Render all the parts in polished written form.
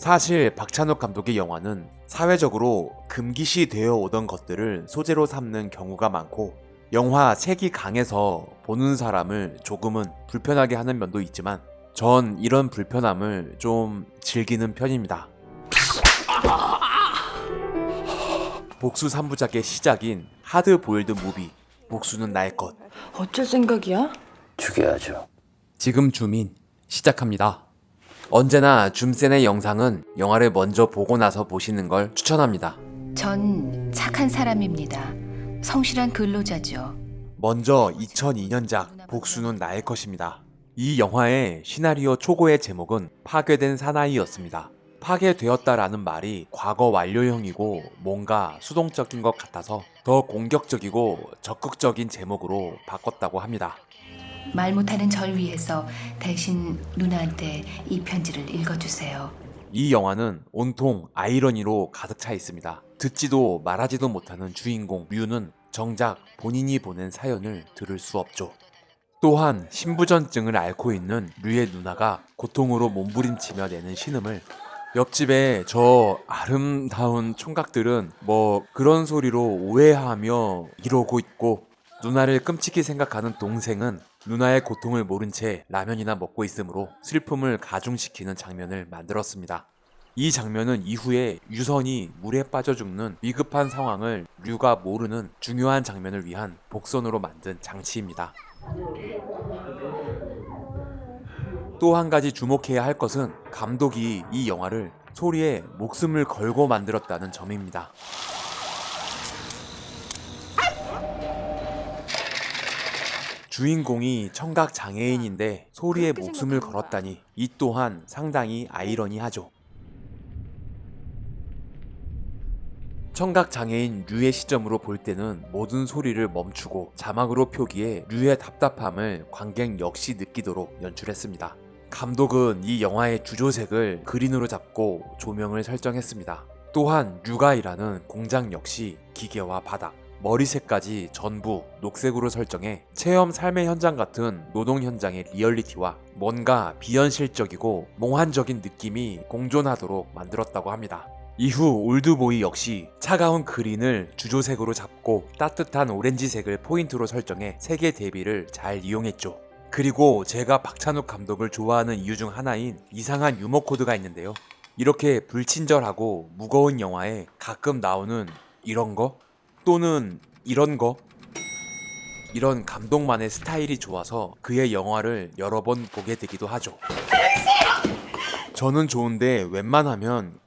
사실 박찬욱 감독의 영화는 사회적으로 금기시 되어 오던 것들을 소재로 삼는 경우가 많고 영화 색이 강해서 보는 사람을 조금은 불편하게 하는 면도 있지만 전 이런 불편함을 좀 즐기는 편입니다. 복수 3부작의 시작인 하드보일드 무비 복수는 나의 것. 어쩔 생각이야? 죽여야죠. 지금 줌인 시작합니다. 언제나 줌센의 영상은 영화를 먼저 보고 나서 보시는 걸 추천합니다. 전 착한 사람입니다. 성실한 근로자죠. 먼저 2002년작 복수는 나의 것입니다. 이 영화의 시나리오 초고의 제목은 파괴된 사나이였습니다. 파괴되었다라는 말이 과거 완료형이고 뭔가 수동적인 것 같아서 더 공격적이고 적극적인 제목으로 바꿨다고 합니다. 말 못하는 절 위해서 대신 누나한테 이 편지를 읽어주세요. 이 영화는 온통 아이러니로 가득 차 있습니다. 듣지도 말하지도 못하는 주인공 류는 정작 본인이 보낸 사연을 들을 수 없죠. 또한 신부전증을 앓고 있는 류의 누나가 고통으로 몸부림치며 내는 신음을 옆집에 저 아름다운 총각들은 뭐 그런 소리로 오해하며 이러고 있고 누나를 끔찍히 생각하는 동생은 누나의 고통을 모른 채 라면이나 먹고 있으므로 슬픔을 가중시키는 장면을 만들었습니다. 이 장면은 이후에 유선이 물에 빠져 죽는 위급한 상황을 류가 모르는 중요한 장면을 위한 복선으로 만든 장치입니다. 또 한 가지 주목해야 할 것은 감독이 이 영화를 소리에 목숨을 걸고 만들었다는 점입니다. 주인공이 청각 장애인인데 소리에 목숨을 걸었다니 이 또한 상당히 아이러니하죠. 청각 장애인 류의 시점으로 볼 때는 모든 소리를 멈추고 자막으로 표기해 류의 답답함을 관객 역시 느끼도록 연출했습니다. 감독은 이 영화의 주조색을 그린으로 잡고 조명을 설정했습니다. 또한 류가 일하는 공장 역시 기계와 바닥, 머리색까지 전부 녹색으로 설정해 체험 삶의 현장 같은 노동 현장의 리얼리티와 뭔가 비현실적이고 몽환적인 느낌이 공존하도록 만들었다고 합니다. 이후 올드보이 역시 차가운 그린을 주조색으로 잡고 따뜻한 오렌지색을 포인트로 설정해 색의 대비를 잘 이용했죠. 그리고 제가 박찬욱 감독을 좋아하는 이유 중 하나인 이상한 유머 코드가 있는데요. 이렇게 불친절하고 무거운 영화에 가끔 나오는 이런 거 또는 이런 거 이런 감독만의 스타일이 좋아서 그의 영화를 여러 번 보게 되기도 하죠. 저는 좋은데 웬만하면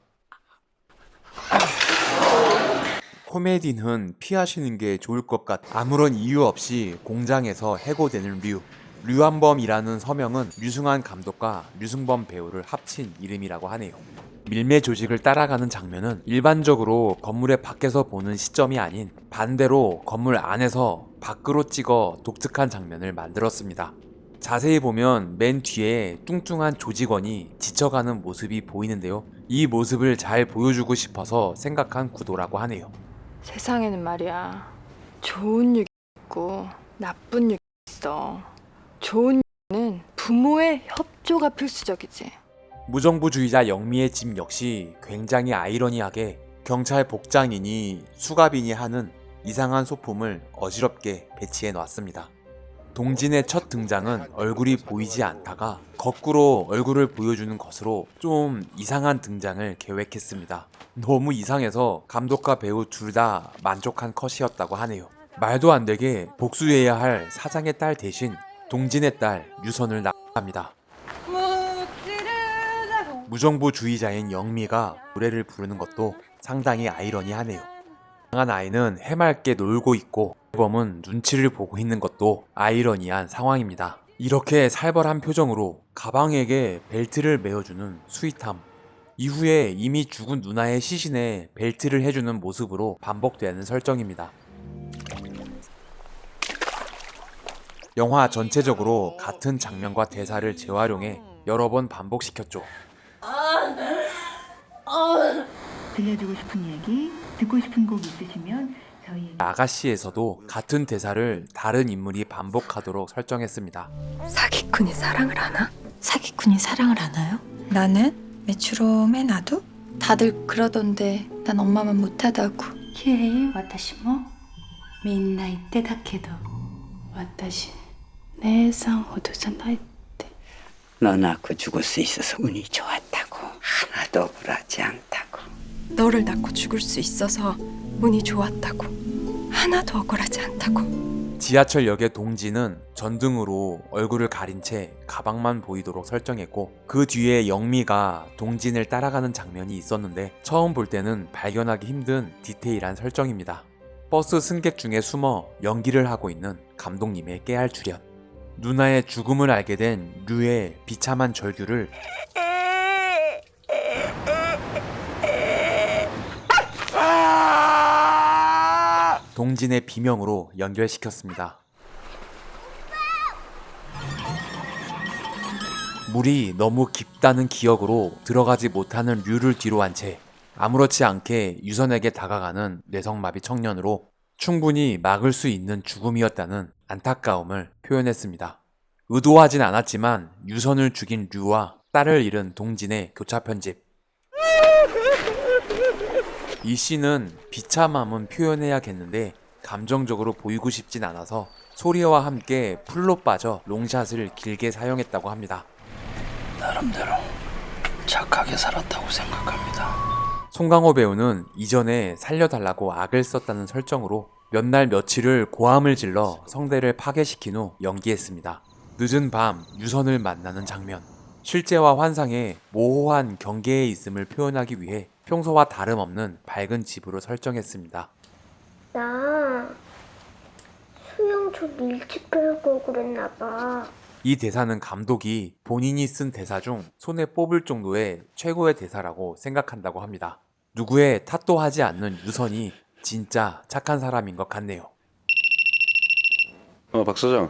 코미디는 피하시는 게 좋을 것 아무런 이유 없이 공장에서 해고되는 류한범이라는 서명은 류승환 감독과 류승범 배우를 합친 이름이라고 하네요. 밀매 조직을 따라가는 장면은 일반적으로 건물의 밖에서 보는 시점이 아닌 반대로 건물 안에서 밖으로 찍어 독특한 장면을 만들었습니다. 자세히 보면 맨 뒤에 뚱뚱한 조직원이 지쳐가는 모습이 보이는데요. 이 모습을 잘 보여주고 싶어서 생각한 구도라고 하네요. 세상에는 말이야, 좋은 육이 있고 나쁜 육이 있어. 좋은 육은 부모의 협조가 필수적이지. 무정부주의자 영미의 집 역시 굉장히 아이러니하게 경찰 복장이니 수갑이니 하는 이상한 소품을 어지럽게 배치해 놨습니다. 동진의 첫 등장은 얼굴이 보이지 않다가 거꾸로 얼굴을 보여주는 것으로 좀 이상한 등장을 계획했습니다. 너무 이상해서 감독과 배우 둘 다 만족한 컷이었다고 하네요. 말도 안 되게 복수해야 할 사장의 딸 대신 동진의 딸 유선을 나갑니다. 무정부주의자인 영미가 노래를 부르는 것도 상당히 아이러니하네요. 한 아이는 해맑게 놀고 있고 범은 눈치를 보고 있는 것도 아이러니한 상황입니다. 이렇게 살벌한 표정으로 가방에게 벨트를 메어주는 스윗함, 이후에 이미 죽은 누나의 시신에 벨트를 해주는 모습으로 반복되는 설정입니다. 영화 전체적으로 같은 장면과 대사를 재활용해 여러 번 반복시켰죠. 들려주고 싶은 얘기, 듣고 싶은 곡 있으시면 저희 아가씨에서도 같은 대사를 다른 인물이 반복하도록 설정했습니다. 사기꾼이 사랑을 하나? 사기꾼이 사랑을 하나요? 나는 メなど 다들 그러던데 난 엄마만 못하다고. 綺麗私もみんな言ってたけど私姉さんほどじゃないって 너 낳고 죽을 수 있어서 운이 좋았다고. 하나도 억울하지 않다고. 너를 낳고 죽을 수 있어서 운이 좋았다고. 하나도 억울하지 않다고. 지하철역의 동진은 전등으로 얼굴을 가린 채 가방만 보이도록 설정했고 그 뒤에 영미가 동진을 따라가는 장면이 있었는데 처음 볼 때는 발견하기 힘든 디테일한 설정입니다. 버스 승객 중에 숨어 연기를 하고 있는 감독님의 깨알 출연. 누나의 죽음을 알게 된 류의 비참한 절규를 동진의 비명으로 연결시켰습니다. 물이 너무 깊다는 기억으로 들어가지 못하는 류를 뒤로 한 채 아무렇지 않게 유선에게 다가가는 뇌성마비 청년으로 충분히 막을 수 있는 죽음이었다는 안타까움을 표현했습니다. 의도하진 않았지만 유선을 죽인 류와 딸을 잃은 동진의 교차 편집. 이 씬은 비참함은 표현해야겠는데 감정적으로 보이고 싶진 않아서 소리와 함께 풀로 빠져 롱샷을 길게 사용했다고 합니다. 나름대로 착하게 살았다고 생각합니다. 송강호 배우는 이전에 살려달라고 악을 썼다는 설정으로 몇 날 며칠을 고함을 질러 성대를 파괴시킨 후 연기했습니다. 늦은 밤 유선을 만나는 장면. 실제와 환상의 모호한 경계에 있음을 표현하기 위해 평소와 다름없는 밝은 집으로 설정했습니다. 나 수영 좀 일찍 배우고 그랬나 봐. 이 대사는 감독이 본인이 쓴 대사 중 손에 뽑을 정도의 최고의 대사라고 생각한다고 합니다. 누구의 탓도 하지 않는 유선이 진짜 착한 사람인 것 같네요. 박 사장,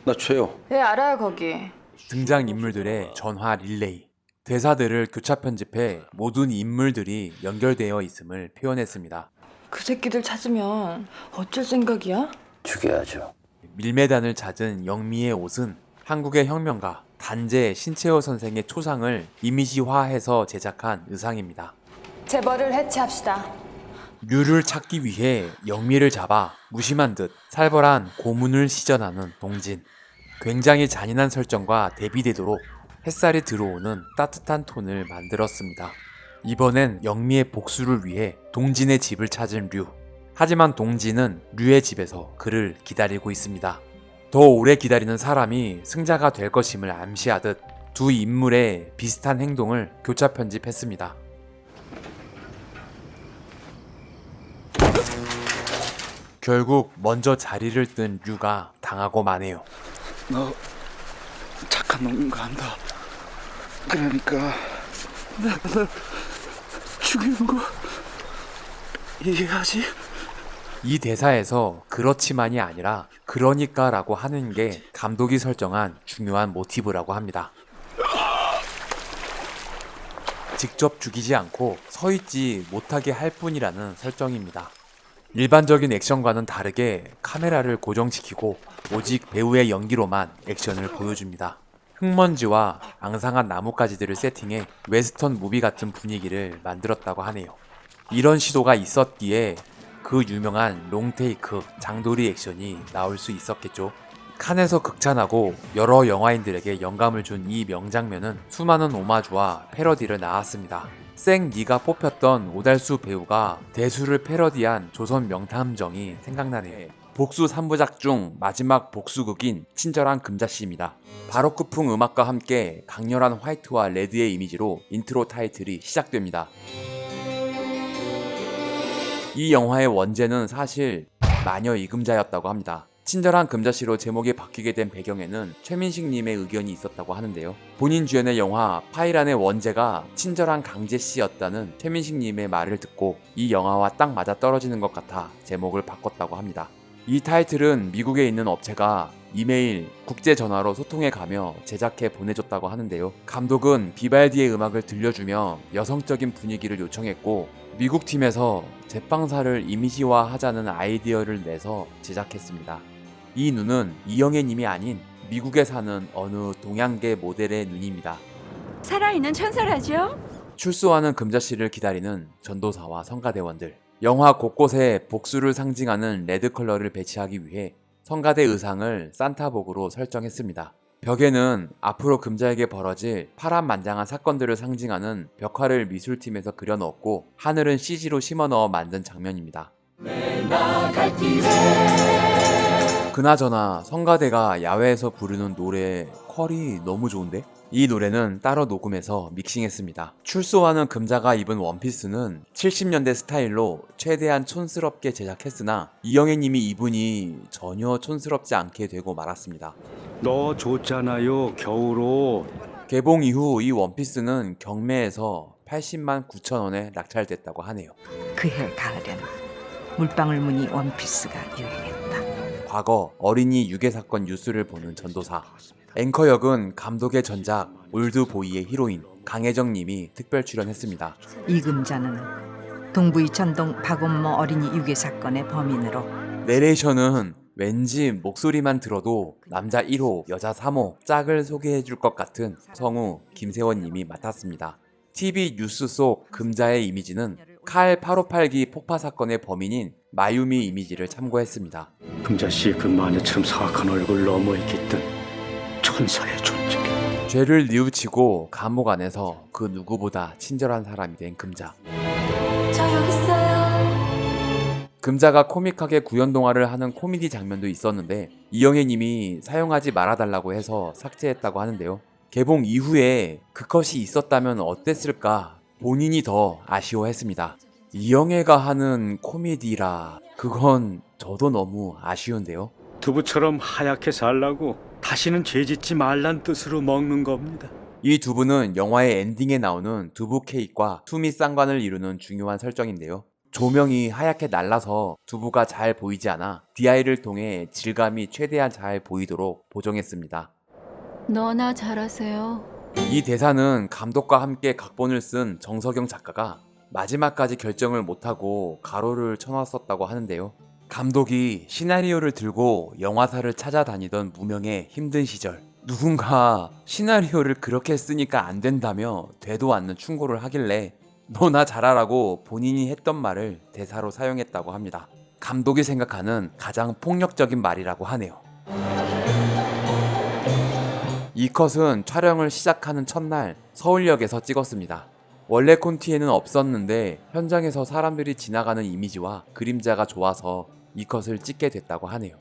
나 최요. 네, 알아요, 거기. 등장인물들의 전화 릴레이. 대사들을 교차 편집해 모든 인물들이 연결되어 있음을 표현했습니다. 그 새끼들 찾으면 어쩔 생각이야? 죽여야죠. 밀매단을 찾은 영미의 옷은 한국의 혁명가 단재 신채호 선생의 초상을 이미지화해서 제작한 의상입니다. 재벌을 해체합시다. 류를 찾기 위해 영미를 잡아 무심한 듯 살벌한 고문을 시전하는 동진. 굉장히 잔인한 설정과 대비되도록 햇살이 들어오는 따뜻한 톤을 만들었습니다. 이번엔 영미의 복수를 위해 동진의 집을 찾은 류. 하지만 동진은 류의 집에서 그를 기다리고 있습니다. 더 오래 기다리는 사람이 승자가 될 것임을 암시하듯 두 인물의 비슷한 행동을 교차 편집했습니다. 결국 먼저 자리를 뜬 류가 당하고 마네요. 너 착한 놈인 거 안다. 그러니까 나 죽이는 거 이해하지? 이 대사에서 그렇지만이 아니라 그러니까라고 하는 게 감독이 설정한 중요한 모티브라고 합니다. 직접 죽이지 않고 서 있지 못하게 할 뿐이라는 설정입니다. 일반적인 액션과는 다르게 카메라를 고정시키고 오직 배우의 연기로만 액션을 보여줍니다. 흙먼지와 앙상한 나뭇가지들을 세팅해 웨스턴 무비 같은 분위기를 만들었다고 하네요. 이런 시도가 있었기에 그 유명한 롱테이크 장도리 액션이 나올 수 있었겠죠. 칸에서 극찬하고 여러 영화인들에게 영감을 준 이 명장면은 수많은 오마주와 패러디를 낳았습니다. 생 니가 뽑혔던 오달수 배우가 대수를 패러디한 조선 명탐정이 생각나네요. 복수 3부작 중 마지막 복수극인 친절한 금자씨입니다. 바로크풍 음악과 함께 강렬한 화이트와 레드의 이미지로 인트로 타이틀이 시작됩니다. 이 영화의 원제는 사실 마녀 이금자였다고 합니다. 친절한 금자씨로 제목이 바뀌게 된 배경에는 최민식님의 의견이 있었다고 하는데요. 본인 주연의 영화 파이란의 원제가 친절한 강제씨였다는 최민식님의 말을 듣고 이 영화와 딱 맞아 떨어지는 것 같아 제목을 바꿨다고 합니다. 이 타이틀은 미국에 있는 업체가 이메일, 국제전화로 소통해가며 제작해 보내줬다고 하는데요. 감독은 비발디의 음악을 들려주며 여성적인 분위기를 요청했고 미국 팀에서 제빵사를 이미지화하자는 아이디어를 내서 제작했습니다. 이 눈은 이영애님이 아닌 미국에 사는 어느 동양계 모델의 눈입니다. 살아있는 천사라죠? 출소하는 금자씨를 기다리는 전도사와 성가대원들. 영화 곳곳에 복수를 상징하는 레드 컬러를 배치하기 위해 성가대 의상을 산타복으로 설정했습니다. 벽에는 앞으로 금자에게 벌어질 파란만장한 사건들을 상징하는 벽화를 미술팀에서 그려넣었고 하늘은 CG로 심어넣어 만든 장면입니다. 그나저나 성가대가 야외에서 부르는 노래 퀄이 너무 좋은데? 이 노래는 따로 녹음해서 믹싱했습니다. 출소하는 금자가 입은 원피스는 70년대 스타일로 최대한 촌스럽게 제작했으나 이영애님이 입으니 전혀 촌스럽지 않게 되고 말았습니다. 너 좋잖아요, 겨울옷. 개봉 이후 이 원피스는 경매에서 80만 9천 원에 낙찰됐다고 하네요. 그해 가을엔 물방울 무늬 원피스가 유행했다. 과거 어린이 유괴 사건 뉴스를 보는 전도사. 앵커 역은 감독의 전작 올드보이의 히로인 강혜정 님이 특별 출연했습니다. 이금자는 동부 이천동 박원모 어린이 유괴 사건의 범인으로. 내레이션은 왠지 목소리만 들어도 남자 1호, 여자 3호 짝을 소개해줄 것 같은 성우 김세원 님이 맡았습니다. TV 뉴스 속 금자의 이미지는 칼 858기 폭파 사건의 범인인 마유미 이미지를 참고했습니다. 금자씨 그 마녀처럼 사악한 얼굴 너머에 깃든 천사의 존재. 죄를 뉘우치고 감옥 안에서 그 누구보다 친절한 사람이 된 금자. 저 여기 있어요. 금자가 코믹하게 구연동화를 하는 코미디 장면도 있었는데 이영애 님이 사용하지 말아달라고 해서 삭제했다고 하는데요. 개봉 이후에 그 컷이 있었다면 어땠을까 본인이 더 아쉬워했습니다. 이영애가 하는 코미디라 그건 저도 너무 아쉬운데요. 두부처럼 하얗게 살라고 다시는 죄짓지 말란 뜻으로 먹는 겁니다. 이 두부는 영화의 엔딩에 나오는 두부 케이크와 수미 쌍관을 이루는 중요한 설정인데요. 조명이 하얗게 날라서 두부가 잘 보이지 않아 DI를 통해 질감이 최대한 잘 보이도록 보정했습니다. 너나 잘하세요. 이 대사는 감독과 함께 각본을 쓴 정석영 작가가 마지막까지 결정을 못하고 가로를 쳐놨었다고 하는데요. 감독이 시나리오를 들고 영화사를 찾아다니던 무명의 힘든 시절, 누군가 시나리오를 그렇게 쓰니까 안 된다며 되도 않는 충고를 하길래 너나 잘하라고 본인이 했던 말을 대사로 사용했다고 합니다. 감독이 생각하는 가장 폭력적인 말이라고 하네요. 이 컷은 촬영을 시작하는 첫날 서울역에서 찍었습니다. 원래 콘티에는 없었는데 현장에서 사람들이 지나가는 이미지와 그림자가 좋아서 이 컷을 찍게 됐다고 하네요.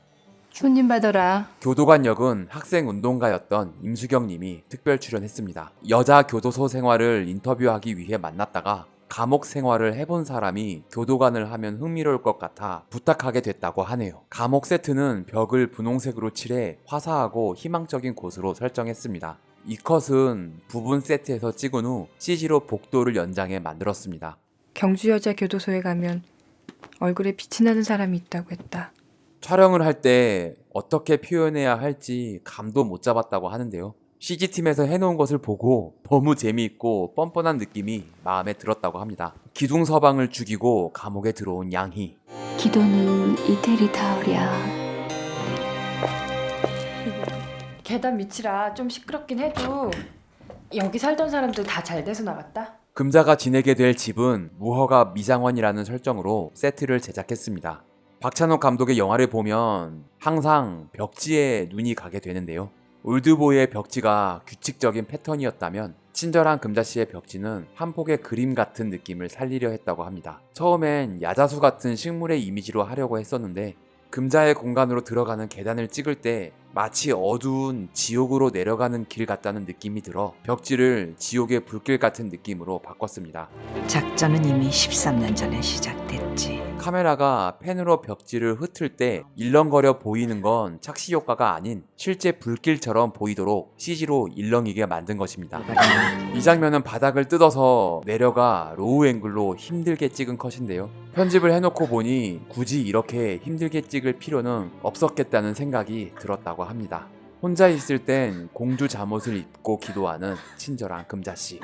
손님 받아라. 교도관 역은 학생 운동가였던 임수경 님이 특별 출연했습니다. 여자 교도소 생활을 인터뷰하기 위해 만났다가 감옥 생활을 해본 사람이 교도관을 하면 흥미로울 것 같아 부탁하게 됐다고 하네요. 감옥 세트는 벽을 분홍색으로 칠해 화사하고 희망적인 곳으로 설정했습니다. 이 컷은 부분 세트에서 찍은 후 CG로 복도를 연장해 만들었습니다. 경주여자교도소에 가면 얼굴에 빛이 나는 사람이 있다고 했다. 촬영을 할 때 어떻게 표현해야 할지 감도 못 잡았다고 하는데요. CG팀에서 해놓은 것을 보고 너무 재미있고 뻔뻔한 느낌이 마음에 들었다고 합니다. 기둥 서방을 죽이고 감옥에 들어온 양희. 기도는 이태리 타올이야. 계단 밑이라 좀 시끄럽긴 해도 여기 살던 사람들 다 잘 돼서 나갔다. 금자가 지내게 될 집은 무허가 미장원이라는 설정으로 세트를 제작했습니다. 박찬욱 감독의 영화를 보면 항상 벽지에 눈이 가게 되는데요. 올드보이의 벽지가 규칙적인 패턴이었다면 친절한 금자씨의 벽지는 한 폭의 그림 같은 느낌을 살리려 했다고 합니다. 처음엔 야자수 같은 식물의 이미지로 하려고 했었는데 금자의 공간으로 들어가는 계단을 찍을 때 마치 어두운 지옥으로 내려가는 길 같다는 느낌이 들어 벽지를 지옥의 불길 같은 느낌으로 바꿨습니다. 작전은 이미 13년 전에 시작됐지. 카메라가 펜으로 벽지를 흩을 때 일렁거려 보이는 건 착시 효과가 아닌 실제 불길처럼 보이도록 CG로 일렁이게 만든 것입니다. 이 장면은 바닥을 뜯어서 내려가 로우 앵글로 힘들게 찍은 컷인데요. 편집을 해놓고 보니 굳이 이렇게 힘들게 찍을 필요는 없었겠다는 생각이 들었다고 합니다. 혼자 있을 땐 공주 잠옷을 입고 기도하는 친절한 금자씨.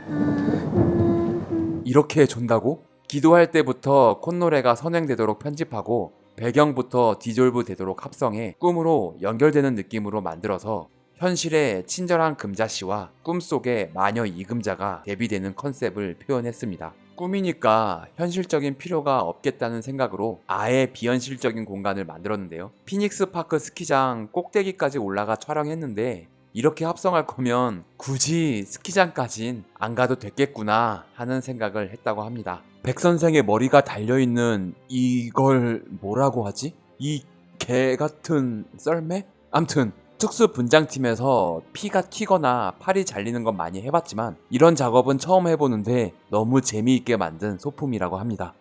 이렇게 존다고? 기도할 때부터 콧노래가 선행되도록 편집하고 배경부터 디졸브 되도록 합성해 꿈으로 연결되는 느낌으로 만들어서 현실의 친절한 금자씨와 꿈속의 마녀 이금자가 대비되는 컨셉을 표현했습니다. 꿈이니까 현실적인 필요가 없겠다는 생각으로 아예 비현실적인 공간을 만들었는데요. 피닉스 파크 스키장 꼭대기까지 올라가 촬영했는데 이렇게 합성할 거면 굳이 스키장까진 안 가도 됐겠구나 하는 생각을 했다고 합니다. 백 선생의 머리가 달려있는 이걸 뭐라고 하지? 이 개 같은 썰매? 암튼 특수 분장팀에서 피가 튀거나 팔이 잘리는 건 많이 해봤지만 이런 작업은 처음 해보는데 너무 재미있게 만든 소품이라고 합니다.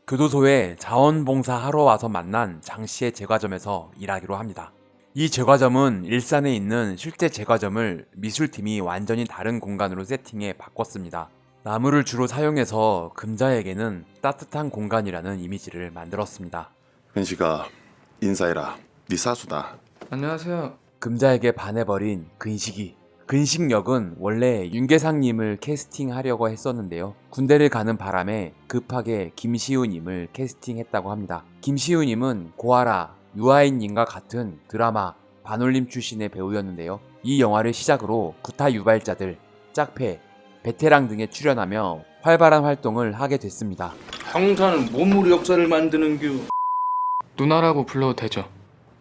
교도소에 자원봉사 하러 와서 만난 장씨의 제과점에서 일하기로 합니다. 이 제과점은 일산에 있는 실제 제과점을 미술팀이 완전히 다른 공간으로 세팅해 바꿨습니다. 나무를 주로 사용해서 금자에게는 따뜻한 공간이라는 이미지를 만들었습니다. 근식아, 인사해라. 네 사수다. 안녕하세요. 금자에게 반해버린 근식이. 근식역은 원래 윤계상님을 캐스팅하려고 했었는데요. 군대를 가는 바람에 급하게 김시우님을 캐스팅했다고 합니다. 김시우님은 고아라, 유아인님과 같은 드라마 반올림 출신의 배우였는데요. 이 영화를 시작으로 구타 유발자들, 짝패, 베테랑 등에 출연하며 활발한 활동을 하게 됐습니다. 형사는 몸으로 역사를 만드는 겨. 누나라고 불러도 되죠?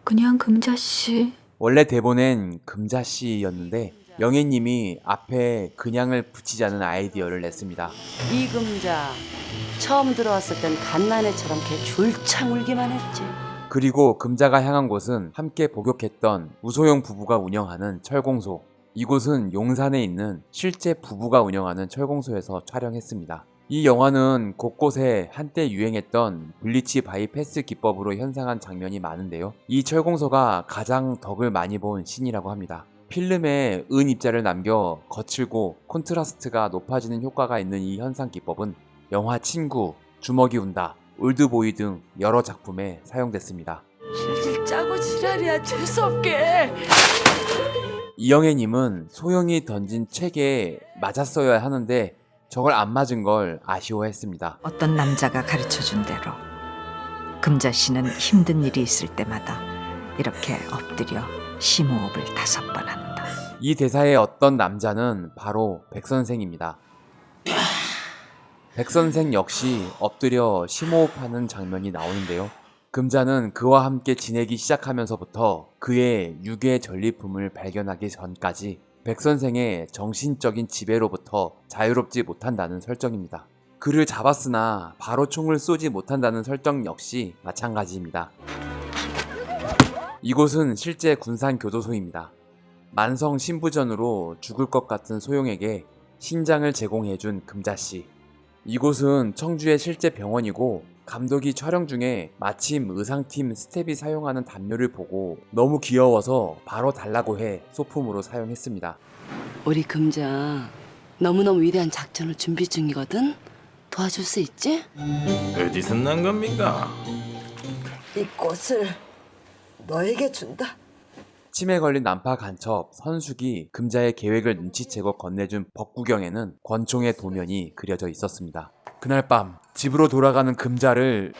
그냥 금자씨. 원래 대본엔 금자씨였는데 영애님이 앞에 그냥을 붙이자는 아이디어를 냈습니다. 이금자 처음 들어왔을 땐 갓난애처럼 걔 졸창 울기만 했지. 그리고 금자가 향한 곳은 함께 복역했던 우소영 부부가 운영하는 철공소. 이곳은 용산에 있는 실제 부부가 운영하는 철공소에서 촬영했습니다. 이 영화는 곳곳에 한때 유행했던 블리치 바이 패스 기법으로 현상한 장면이 많은데요. 이 철공소가 가장 덕을 많이 본 씬이라고 합니다. 필름에 은 입자를 남겨 거칠고 콘트라스트가 높아지는 효과가 있는 이 현상 기법은 영화 친구, 주먹이 운다, 올드보이 등 여러 작품에 사용됐습니다. 질질 짜고 지랄이야 재수없게. 이영애님은 소영이 던진 책에 맞았어야 하는데 저걸 안 맞은 걸 아쉬워했습니다. 어떤 남자가 가르쳐준 대로 금자 씨는 힘든 일이 있을 때마다 이렇게 엎드려 심호흡을 5번 한다. 이 대사의 어떤 남자는 바로 백선생입니다. 백선생 역시 엎드려 심호흡하는 장면이 나오는데요. 금자는 그와 함께 지내기 시작하면서부터 그의 유괴 전리품을 발견하기 전까지 백선생의 정신적인 지배로부터 자유롭지 못한다는 설정입니다. 그를 잡았으나 바로 총을 쏘지 못한다는 설정 역시 마찬가지입니다. 이곳은 실제 군산교도소입니다. 만성 신부전으로 죽을 것 같은 소용에게 신장을 제공해준 금자씨. 이곳은 청주의 실제 병원이고 감독이 촬영 중에 마침 의상팀 스텝이 사용하는 담요를 보고 너무 귀여워서 바로 달라고 해 소품으로 사용했습니다. 우리 금자 너무너무 위대한 작전을 준비 중이거든. 도와줄 수 있지? 어디서 난 겁니까? 이 꽃을 너에게 준다. 치매 걸린 난파 간첩 선숙이 금자의 계획을 눈치채고 건네준 법구경에는 권총의 도면이 그려져 있었습니다. 그날 밤 집으로 돌아가는 금자를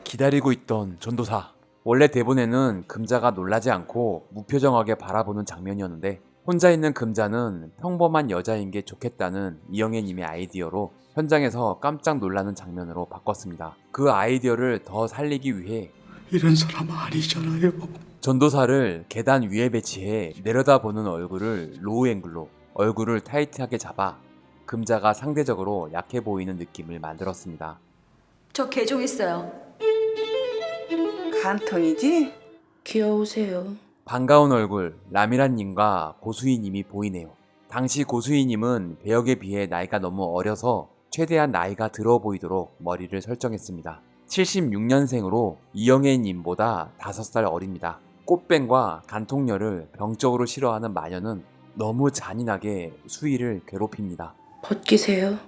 기다리고 있던 전도사. 원래 대본에는 금자가 놀라지 않고 무표정하게 바라보는 장면이었는데 혼자 있는 금자는 평범한 여자인 게 좋겠다는 이영애님의 아이디어로 현장에서 깜짝 놀라는 장면으로 바꿨습니다. 그 아이디어를 더 살리기 위해 이런 사람 아니잖아요. 전도사를 계단 위에 배치해 내려다보는 얼굴을 로우 앵글로 얼굴을 타이트하게 잡아 금자가 상대적으로 약해 보이는 느낌을 만들었습니다. 저 개종 있어요. 간통이지? 귀여우세요. 반가운 얼굴 라미란님과 고수희님이 보이네요. 당시 고수희님은 배역에 비해 나이가 너무 어려서 최대한 나이가 들어 보이도록 머리를 설정했습니다. 76년생으로 이영애님보다 5살 어립니다. 꽃뱀과 간통녀를 병적으로 싫어하는 마녀는 너무 잔인하게 수희를 괴롭힙니다. 벗기세요.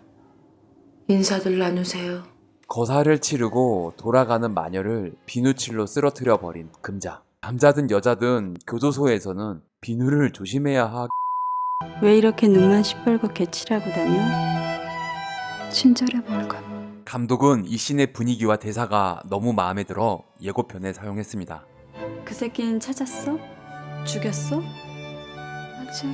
인사들 나누세요. 거사를 치르고 돌아가는 마녀를 비누칠로 쓰러뜨려 버린 금자. 남자든 여자든 교도소에서는 비누를 조심해야 하. 왜 이렇게 눈만 시뻘겋게 칠하고 다녀? 친절해 보일까? 감독은 이 씬의 분위기와 대사가 너무 마음에 들어 예고편에 사용했습니다. 그 새끼는 찾았어? 죽였어? 아직.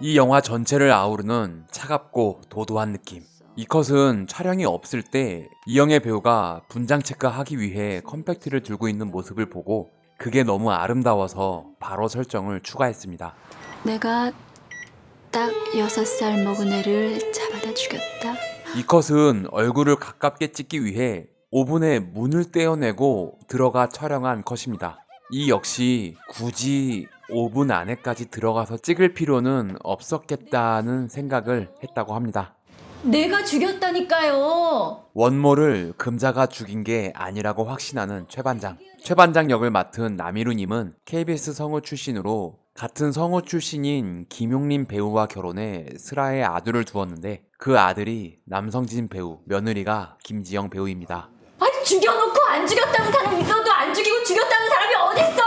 이 영화 전체를 아우르는 차갑고 도도한 느낌. 이 컷은 촬영이 없을 때 이영애 배우가 분장 체크하기 위해 컴팩트를 들고 있는 모습을 보고 그게 너무 아름다워서 바로 설정을 추가했습니다. 내가 딱 6살 먹은 애를 잡아다 죽였다. 이 컷은 얼굴을 가깝게 찍기 위해 오븐에 문을 떼어내고 들어가 촬영한 컷입니다. 이 역시 굳이 오븐 안에까지 들어가서 찍을 필요는 없었겠다는 생각을 했다고 합니다. 내가 죽였다니까요. 원모를 금자가 죽인 게 아니라고 확신하는 최반장. 최반장 역을 맡은 남희루님은 KBS 성우 출신으로 같은 성우 출신인 김용림 배우와 결혼해 슬아의 아들을 두었는데 그 아들이 남성진 배우, 며느리가 김지영 배우입니다. 아니 죽여놓고 안 죽였다는 사람 있어도 안 죽이고 죽였다는 사람이 어딨어요?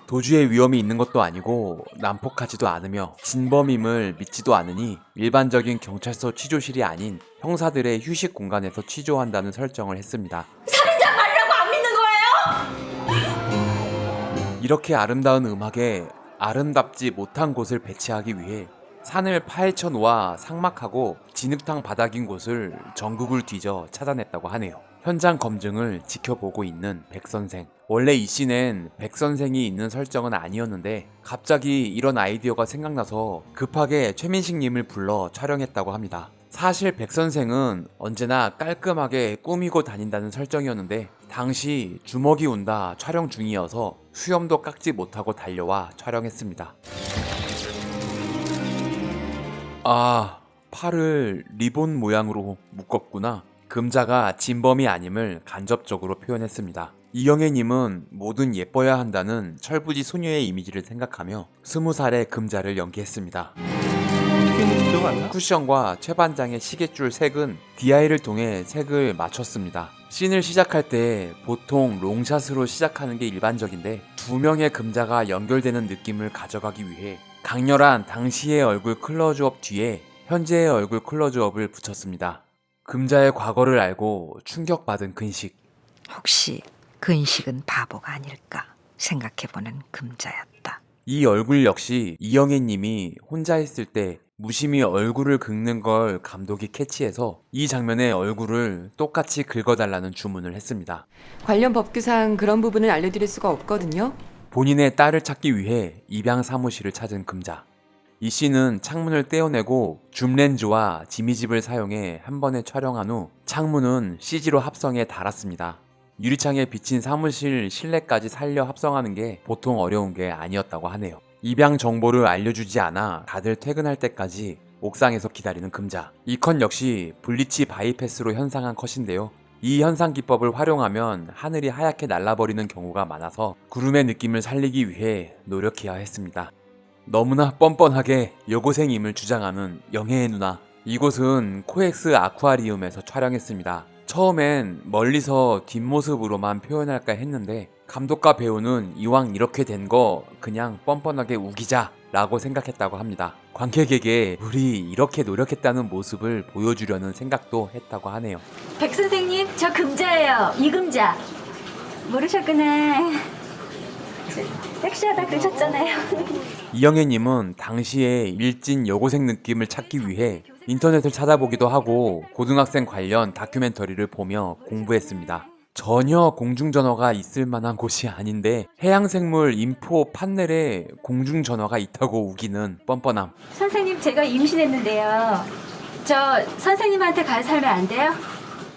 도주의 위험이 있는 것도 아니고 난폭하지도 않으며 진범임을 믿지도 않으니 일반적인 경찰서 취조실이 아닌 형사들의 휴식 공간에서 취조한다는 설정을 했습니다. 살인자 말이라고 안 믿는 거예요? 이렇게 아름다운 음악에 아름답지 못한 곳을 배치하기 위해 산을 파헤쳐 놓아 삭막하고 진흙탕 바닥인 곳을 전국을 뒤져 찾아냈다고 하네요. 현장 검증을 지켜보고 있는 백선생. 원래 이 씬엔 백선생이 있는 설정은 아니었는데 갑자기 이런 아이디어가 생각나서 급하게 최민식님을 불러 촬영했다고 합니다. 사실 백선생은 언제나 깔끔하게 꾸미고 다닌다는 설정이었는데 당시 주먹이 온다 촬영 중이어서 수염도 깎지 못하고 달려와 촬영했습니다. 아, 팔을 리본 모양으로 묶었구나. 금자가 진범이 아님을 간접적으로 표현했습니다. 이영애님은 뭐든 예뻐야 한다는 철부지 소녀의 이미지를 생각하며 20살의 금자를 연기했습니다. 쿠션과 최반장의 시계줄 색은 DI를 통해 색을 맞췄습니다. 씬을 시작할 때 보통 롱샷으로 시작하는 게 일반적인데 두 명의 금자가 연결되는 느낌을 가져가기 위해 강렬한 당시의 얼굴 클로즈업 뒤에 현재의 얼굴 클로즈업을 붙였습니다. 금자의 과거를 알고 충격받은 근식. 혹시 근식은 바보가 아닐까 생각해보는 금자였다. 이 얼굴 역시 이영애님이 혼자 있을 때 무심히 얼굴을 긁는 걸 감독이 캐치해서 이 장면의 얼굴을 똑같이 긁어달라는 주문을 했습니다. 관련 법규상 그런 부분은 알려드릴 수가 없거든요. 본인의 딸을 찾기 위해 입양 사무실을 찾은 금자. 이 씬은 창문을 떼어내고 줌렌즈와 지미집을 사용해 한 번에 촬영한 후 창문은 CG로 합성해 달았습니다. 유리창에 비친 사무실 실내까지 살려 합성하는 게 보통 어려운 게 아니었다고 하네요. 입양 정보를 알려주지 않아 다들 퇴근할 때까지 옥상에서 기다리는 금자. 이 컷 역시 블리치 바이패스로 현상한 컷인데요. 이 현상 기법을 활용하면 하늘이 하얗게 날아버리는 경우가 많아서 구름의 느낌을 살리기 위해 노력해야 했습니다. 너무나 뻔뻔하게 여고생임을 주장하는 영애의 누나. 이곳은 코엑스 아쿠아리움에서 촬영했습니다. 처음엔 멀리서 뒷모습으로만 표현할까 했는데 감독과 배우는 이왕 이렇게 된 거 그냥 뻔뻔하게 우기자 라고 생각했다고 합니다. 관객에게 우리 이렇게 노력했다는 모습을 보여주려는 생각도 했다고 하네요. 백 선생님, 저 금자예요. 이금자. 모르셨구나. 섹시하다 그러셨잖아요. 이영애님은 당시에 일진 여고생 느낌을 찾기 위해 인터넷을 찾아보기도 하고 고등학생 관련 다큐멘터리를 보며 공부했습니다. 전혀 공중전화가 있을 만한 곳이 아닌데 해양생물 인포 판넬에 공중전화가 있다고 우기는 뻔뻔함. 선생님, 제가 임신했는데요. 저 선생님한테 가 살면 안 돼요?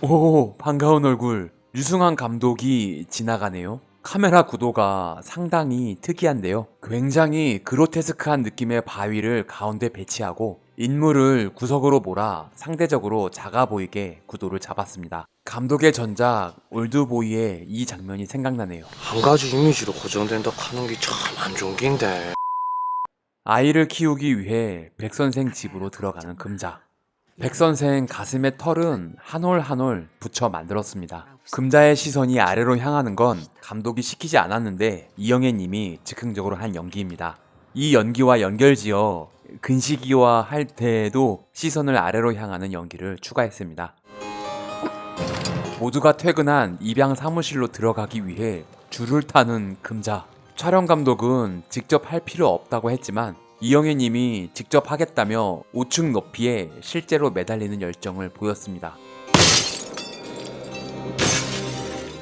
오, 반가운 얼굴. 유승환 감독이 지나가네요. 카메라 구도가 상당히 특이한데요. 굉장히 그로테스크한 느낌의 바위를 가운데 배치하고 인물을 구석으로 몰아 상대적으로 작아 보이게 구도를 잡았습니다. 감독의 전작 올드보이의 이 장면이 생각나네요. 한 가지 이미지로 고정된다 하는 게 참 안 좋은 긴데. 아이를 키우기 위해 백선생 집으로 들어가는 금자. 백선생 가슴의 털은 한 올 한 올 붙여 만들었습니다. 금자의 시선이 아래로 향하는 건 감독이 시키지 않았는데 이영애님이 즉흥적으로 한 연기입니다. 이 연기와 연결지어 근시기화 할 때에도 시선을 아래로 향하는 연기를 추가했습니다. 모두가 퇴근한 입양 사무실로 들어가기 위해 줄을 타는 금자. 촬영 감독은 직접 할 필요 없다고 했지만 이영애 님이 직접 하겠다며 5층 높이에 실제로 매달리는 열정을 보였습니다.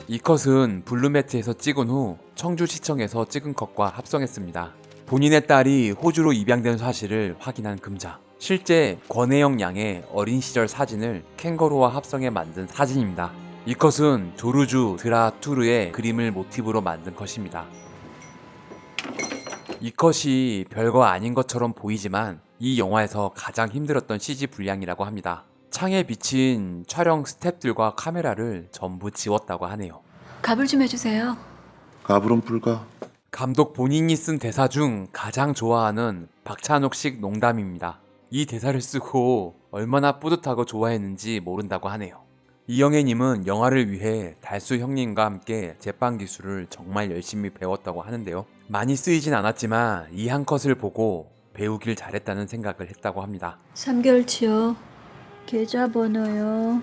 이 컷은 블루매트에서 찍은 후 청주시청에서 찍은 컷과 합성했습니다. 본인의 딸이 호주로 입양된 사실을 확인한 금자. 실제 권혜영 양의 어린 시절 사진을 캥거루와 합성해 만든 사진입니다. 이 컷은 조르주 드라투르의 그림을 모티브로 만든 컷입니다. 이 컷이 별거 아닌 것처럼 보이지만 이 영화에서 가장 힘들었던 CG 분량이라고 합니다. 창에 비친 촬영 스태프들과 카메라를 전부 지웠다고 하네요. 가불 좀 해주세요. 가불은 불가. 감독 본인이 쓴 대사 중 가장 좋아하는 박찬욱식 농담입니다. 이 대사를 쓰고 얼마나 뿌듯하고 좋아했는지 모른다고 하네요. 이영애님은 영화를 위해 달수 형님과 함께 제빵 기술을 정말 열심히 배웠다고 하는데요. 많이 쓰이진 않았지만 이 한 컷을 보고 배우길 잘했다는 생각을 했다고 합니다. 3개월치요. 계좌번호요.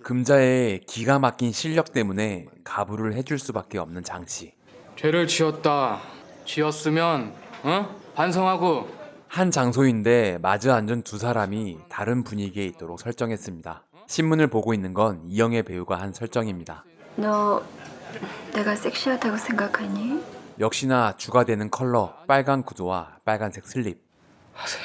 금자의 기가 막힌 실력 때문에 가불을 해줄 수밖에 없는 장씨. 죄를 지었다. 지었으면 반성하고. 한 장소인데 마주 앉은 두 사람이 다른 분위기에 있도록 설정했습니다. 신문을 보고 있는 건 이영애 배우가 한 설정입니다. 너 내가 섹시하다고 생각하니? 역시나 주가 되는 컬러, 빨간 구두와 빨간색 슬립. 하세요.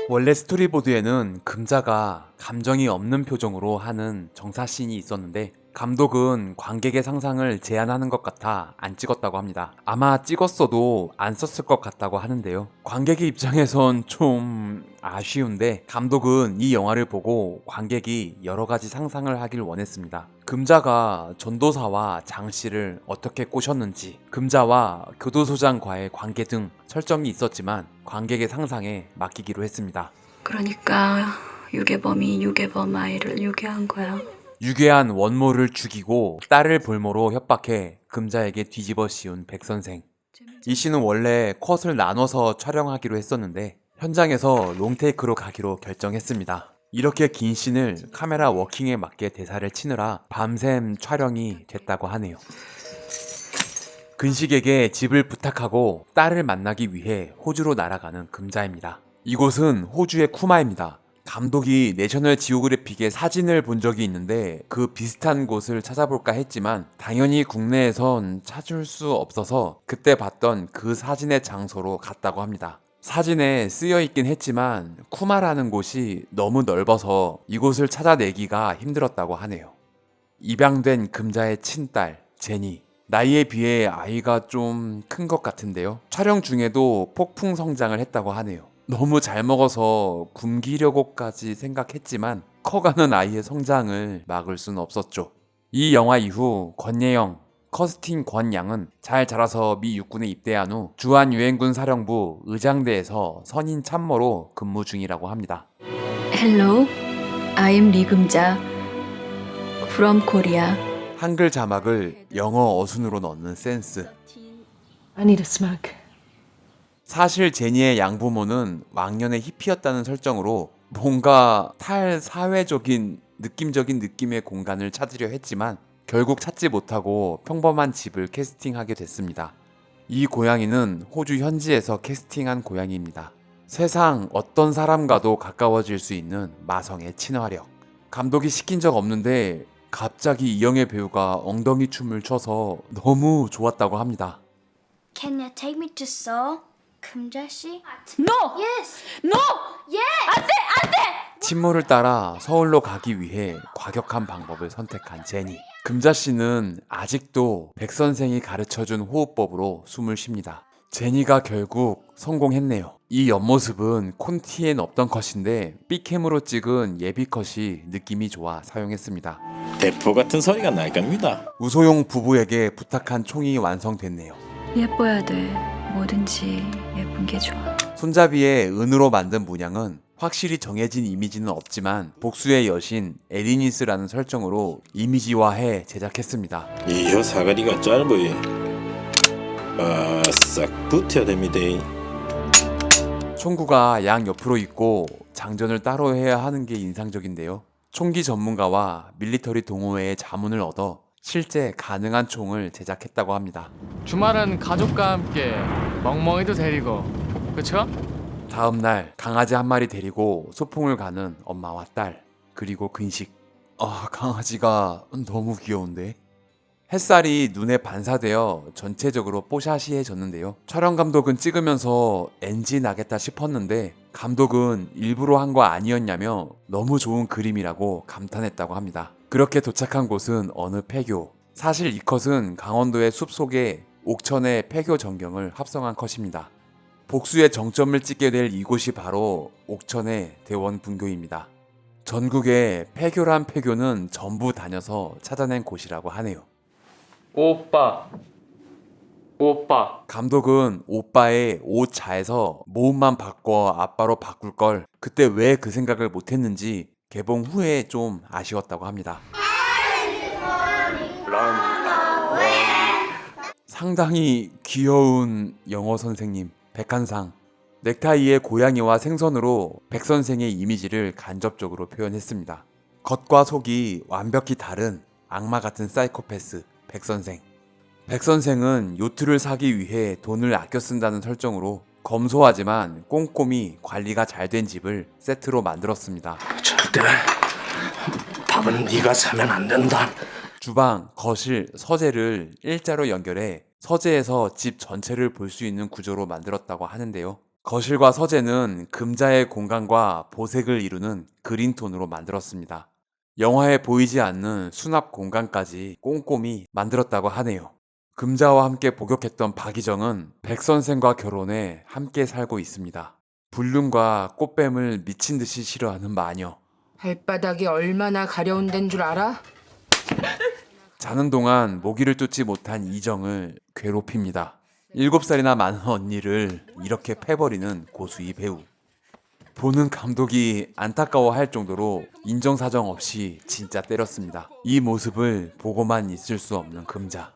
원래 스토리보드에는 금자가 감정이 없는 표정으로 하는 정사씬이 있었는데 감독은 관객의 상상을 제한하는 것 같아 안 찍었다고 합니다. 아마 찍었어도 안 썼을 것 같다고 하는데요. 관객의 입장에선 좀 아쉬운데 감독은 이 영화를 보고 관객이 여러 가지 상상을 하길 원했습니다. 금자가 전도사와 장씨를 어떻게 꼬셨는지, 금자와 교도소장과의 관계 등 설정이 있었지만 관객의 상상에 맡기기로 했습니다. 그러니까 유괴범이 유괴범 아이를 유괴한 거야. 유괴한 원모를 죽이고 딸을 볼모로 협박해 금자에게 뒤집어 씌운 백선생. 이 씨는 원래 컷을 나눠서 촬영하기로 했었는데 현장에서 롱테이크로 가기로 결정했습니다. 이렇게 긴 씬을 카메라 워킹에 맞게 대사를 치느라 밤샘 촬영이 됐다고 하네요. 근식에게 집을 부탁하고 딸을 만나기 위해 호주로 날아가는 금자입니다. 이곳은 호주의 쿠마입니다. 감독이 내셔널 지오그래픽의 사진을 본 적이 있는데 그 비슷한 곳을 찾아볼까 했지만 당연히 국내에선 찾을 수 없어서 그때 봤던 그 사진의 장소로 갔다고 합니다. 사진에 쓰여 있긴 했지만 쿠마라는 곳이 너무 넓어서 이곳을 찾아내기가 힘들었다고 하네요. 입양된 금자의 친딸 제니. 나이에 비해 아이가 좀 큰 것 같은데요. 촬영 중에도 폭풍 성장을 했다고 하네요. 너무 잘 먹어서 굶기려고까지 생각했지만 커가는 아이의 성장을 막을 수는 없었죠. 이 영화 이후 권예영, 커스틴 권양은 잘 자라서 미 육군에 입대한 후 주한유엔군 사령부 의장대에서 선인 참모로 근무 중이라고 합니다. Hello, I'm 리금자 from Korea. 한글 자막을 영어 어순으로 넣는 센스. I need a smoke. 사실 제니의 양부모는 왕년의 히피였다는 설정으로 뭔가 탈사회적인 느낌적인 느낌의 공간을 찾으려 했지만 결국 찾지 못하고 평범한 집을 캐스팅하게 됐습니다. 이 고양이는 호주 현지에서 캐스팅한 고양이입니다. 세상 어떤 사람과도 가까워질 수 있는 마성의 친화력. 감독이 시킨 적 없는데 갑자기 이영애 배우가 엉덩이 춤을 춰서 너무 좋았다고 합니다. Can you take me to Seoul? 금자 씨? No! Yes. No! Yes. 안 돼! 친모를 따라 서울로 가기 위해 과격한 방법을 선택한 제니. 금자 씨는 아직도 백 선생이 가르쳐준 호흡법으로 숨을 쉽니다. 제니가 결국 성공했네요. 이 옆모습은 콘티엔 없던 컷인데 B캠으로 찍은 예비 컷이 느낌이 좋아 사용했습니다. 대포 같은 소리가 날 겁니다. 우소용 부부에게 부탁한 총이 완성됐네요. 예뻐야 돼. 뭐든지 예쁜 게 좋아. 손잡이에 은으로 만든 문양은 확실히 정해진 이미지는 없지만 복수의 여신 에리니스라는 설정으로 이미지화해 제작했습니다. 이효 사거리가 짧으이 싹 붙어야 됩니다. 총구가 양 옆으로 있고 장전을 따로 해야 하는 게 인상적인데요. 총기 전문가와 밀리터리 동호회의 자문을 얻어 실제 가능한 총을 제작했다고 합니다. 주말은 가족과 함께 멍멍이도 데리고, 그쵸? 다음 날 강아지 한 마리 데리고 소풍을 가는 엄마와 딸, 그리고 근식. 강아지가 너무 귀여운데? 햇살이 눈에 반사되어 전체적으로 뽀샤시해졌는데요. 촬영 감독은 찍으면서 NG 나겠다 싶었는데 감독은 일부러 한 거 아니었냐며 너무 좋은 그림이라고 감탄했다고 합니다. 그렇게 도착한 곳은 어느 폐교. 사실 이 컷은 강원도의 숲속에 옥천의 폐교 전경을 합성한 컷입니다. 복수의 정점을 찍게 될 이곳이 바로 옥천의 대원분교입니다. 전국에 폐교란 폐교는 전부 다녀서 찾아낸 곳이라고 하네요. 오빠. 감독은 오빠의 오자에서 모음만 바꿔 아빠로 바꿀 걸 그때 왜 그 생각을 못했는지 개봉 후에 좀 아쉬웠다고 합니다. 상당히 귀여운 영어 선생님 백한상. 넥타이의 고양이와 생선으로 백 선생의 이미지를 간접적으로 표현했습니다. 겉과 속이 완벽히 다른 악마 같은 사이코패스 백 선생. 백 선생은 요트를 사기 위해 돈을 아껴 쓴다는 설정으로 검소하지만 꼼꼼히 관리가 잘 된 집을 세트로 만들었습니다. 절대 밥은 네가 사면 안 된다. 주방, 거실, 서재를 일자로 연결해 서재에서 집 전체를 볼 수 있는 구조로 만들었다고 하는데요. 거실과 서재는 금자의 공간과 보색을 이루는 그린톤으로 만들었습니다. 영화에 보이지 않는 수납 공간까지 꼼꼼히 만들었다고 하네요. 금자와 함께 복역했던 박희정은 백선생과 결혼해 함께 살고 있습니다. 불륜과 꽃뱀을 미친 듯이 싫어하는 마녀. 발바닥이 얼마나 가려운 데인 줄 알아? 자는 동안 모기를 뚫지 못한 이정을 괴롭힙니다. 7살이나 많은 언니를 이렇게 패버리는 고수이 배우. 보는 감독이 안타까워할 정도로 인정사정 없이 진짜 때렸습니다. 이 모습을 보고만 있을 수 없는 금자.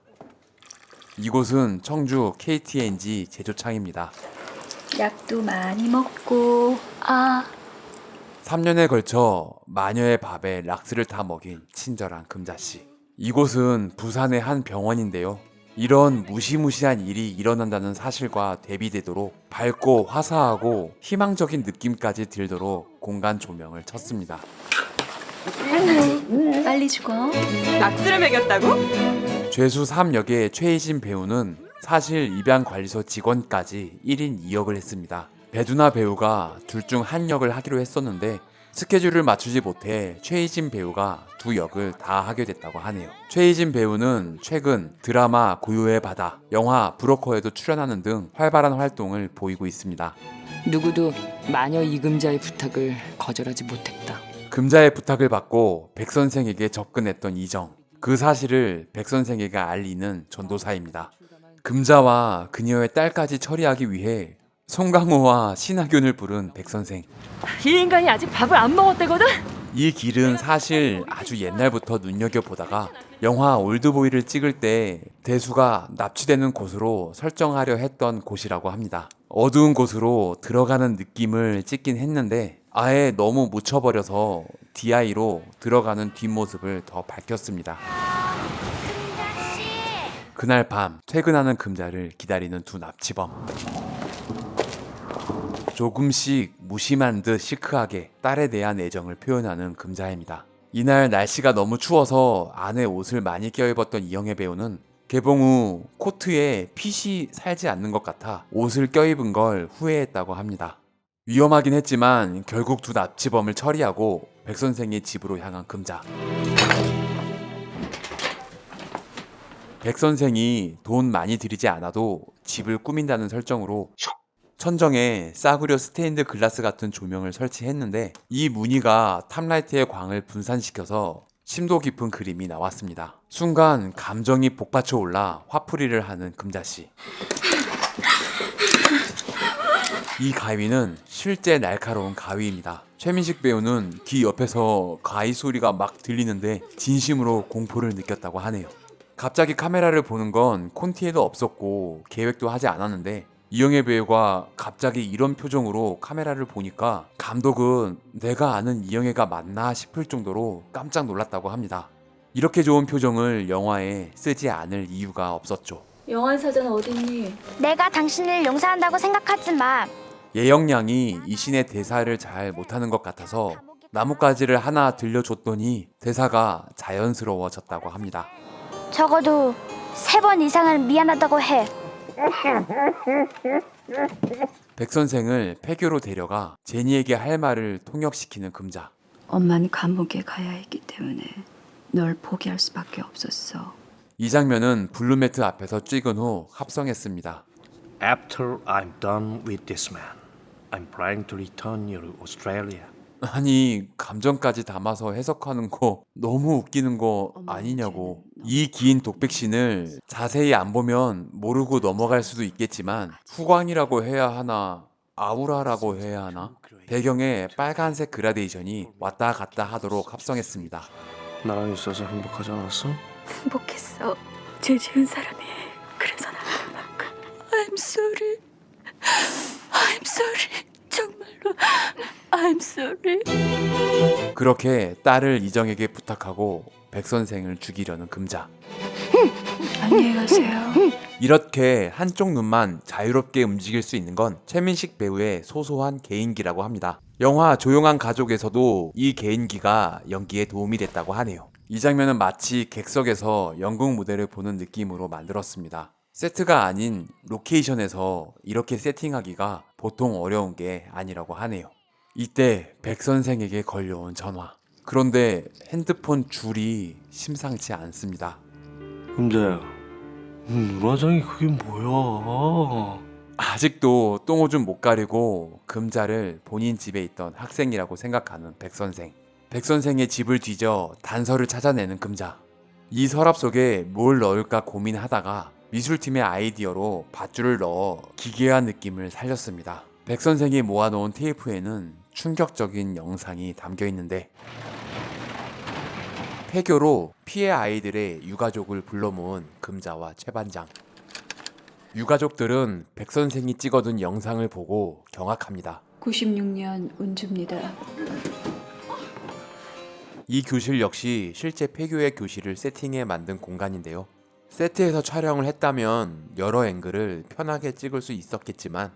이곳은 청주 KTNG 제조창입니다. 약도 많이 먹고 3년에 걸쳐 마녀의 밥에 락스를 타 먹인 친절한 금자씨. 이곳은 부산의 한 병원인데요. 이런 무시무시한 일이 일어난다는 사실과 대비되도록 밝고 화사하고 희망적인 느낌까지 들도록 공간 조명을 쳤습니다. 빨리 죽어. 락스를 먹였다고? 죄수 3역의 최희진 배우는 사실 입양관리소 직원까지 1인 2역을 했습니다. 배두나 배우가 둘 중 한 역을 하기로 했었는데 스케줄을 맞추지 못해 최희진 배우가 2역을 다 하게 됐다고 하네요. 최희진 배우는 최근 드라마 고요의 바다, 영화 브로커에도 출연하는 등 활발한 활동을 보이고 있습니다. 누구도 마녀 이금자의 부탁을 거절하지 못했다. 금자의 부탁을 받고 백 선생에게 접근했던 이정. 그 사실을 백 선생에게 알리는 전도사입니다. 금자와 그녀의 딸까지 처리하기 위해 송강호와 신하균을 부른 백 선생. 이 인간이 아직 밥을 안 먹었대거든? 이 길은 사실 아주 옛날부터 눈여겨보다가 영화 올드보이를 찍을 때 대수가 납치되는 곳으로 설정하려 했던 곳이라고 합니다. 어두운 곳으로 들어가는 느낌을 찍긴 했는데 아예 너무 묻혀버려서 DI로 들어가는 뒷모습을 더 밝혔습니다. 그날 밤 퇴근하는 금자를 기다리는 두 납치범. 조금씩 무심한 듯 시크하게 딸에 대한 애정을 표현하는 금자입니다. 이날 날씨가 너무 추워서 안에 옷을 많이 껴입었던 이영애 배우는 개봉 후 코트에 핏이 살지 않는 것 같아 옷을 껴입은 걸 후회했다고 합니다. 위험하긴 했지만 결국 두 납치범을 처리하고 백 선생의 집으로 향한 금자. 백 선생이 돈 많이 들이지 않아도 집을 꾸민다는 설정으로 천정에 싸구려 스테인드 글라스 같은 조명을 설치했는데 이 무늬가 탑라이트의 광을 분산시켜서 심도 깊은 그림이 나왔습니다. 순간 감정이 복받쳐 올라 화풀이를 하는 금자씨. 이 가위는 실제 날카로운 가위입니다. 최민식 배우는 귀 옆에서 가위 소리가 막 들리는데 진심으로 공포를 느꼈다고 하네요. 갑자기 카메라를 보는 건 콘티에도 없었고 계획도 하지 않았는데 이영애 배우가 갑자기 이런 표정으로 카메라를 보니까 감독은 내가 아는 이영애가 맞나 싶을 정도로 깜짝 놀랐다고 합니다. 이렇게 좋은 표정을 영화에 쓰지 않을 이유가 없었죠. 영환사전 어딨니? 내가 당신을 용서한다고 생각하지 마. 예영양이 이 신의 대사를 잘 못하는 것 같아서 나뭇가지를 하나 들려줬더니 대사가 자연스러워졌다고 합니다. 적어도 3번 이상은 미안하다고 해. 백선생을 폐교로 데려가 제니에게 할 말을 통역시키는 금자. 엄마는 감옥에 가야 했기 때문에 널 포기할 수밖에 없었어. 이 장면은 블루매트 앞에서 찍은 후 합성했습니다. After I'm done with this man, I'm planning to return you to Australia. 아니 감정까지 담아서 해석하는 거 너무 웃기는 거 아니냐고. 이 긴 독백신을 자세히 안 보면 모르고 넘어갈 수도 있겠지만 후광이라고 해야 하나 아우라라고 해야 하나 배경에 빨간색 그라데이션이 왔다 갔다 하도록 합성했습니다. 나랑 있어서 행복하지 않았어? 행복했어. 죄 지은 사람이. 그래서 나한테 막 I'm sorry. I'm sorry. 정말로 I'm sorry. 그렇게 딸을 이정에게 부탁하고 백선생을 죽이려는 금자. 안녕히 가세요. 이렇게 한쪽 눈만 자유롭게 움직일 수 있는 건 최민식 배우의 소소한 개인기라고 합니다. 영화 조용한 가족에서도 이 개인기가 연기에 도움이 됐다고 하네요. 이 장면은 마치 객석에서 연극 무대를 보는 느낌으로 만들었습니다. 세트가 아닌 로케이션에서 이렇게 세팅하기가 보통 어려운 게 아니라고 하네요. 이때 백선생에게 걸려온 전화. 그런데 핸드폰 줄이 심상치 않습니다. 금자야, 눈화장이 그게 뭐야? 아직도 똥오줌 못 가리고 금자를 본인 집에 있던 학생이라고 생각하는 백선생. 백선생의 집을 뒤져 단서를 찾아내는 금자. 이 서랍 속에 뭘 넣을까 고민하다가 미술팀의 아이디어로 밧줄을 넣어 기괴한 느낌을 살렸습니다. 백선생이 모아놓은 테이프에는 충격적인 영상이 담겨 있는데 폐교로 피해 아이들의 유가족을 불러 모은 금자와 최반장. 유가족들은 백선생이 찍어둔 영상을 보고 경악합니다. 96년 운주입니다. 이 교실 역시 실제 폐교의 교실을 세팅해 만든 공간인데요. 세트에서 촬영을 했다면 여러 앵글을 편하게 찍을 수 있었겠지만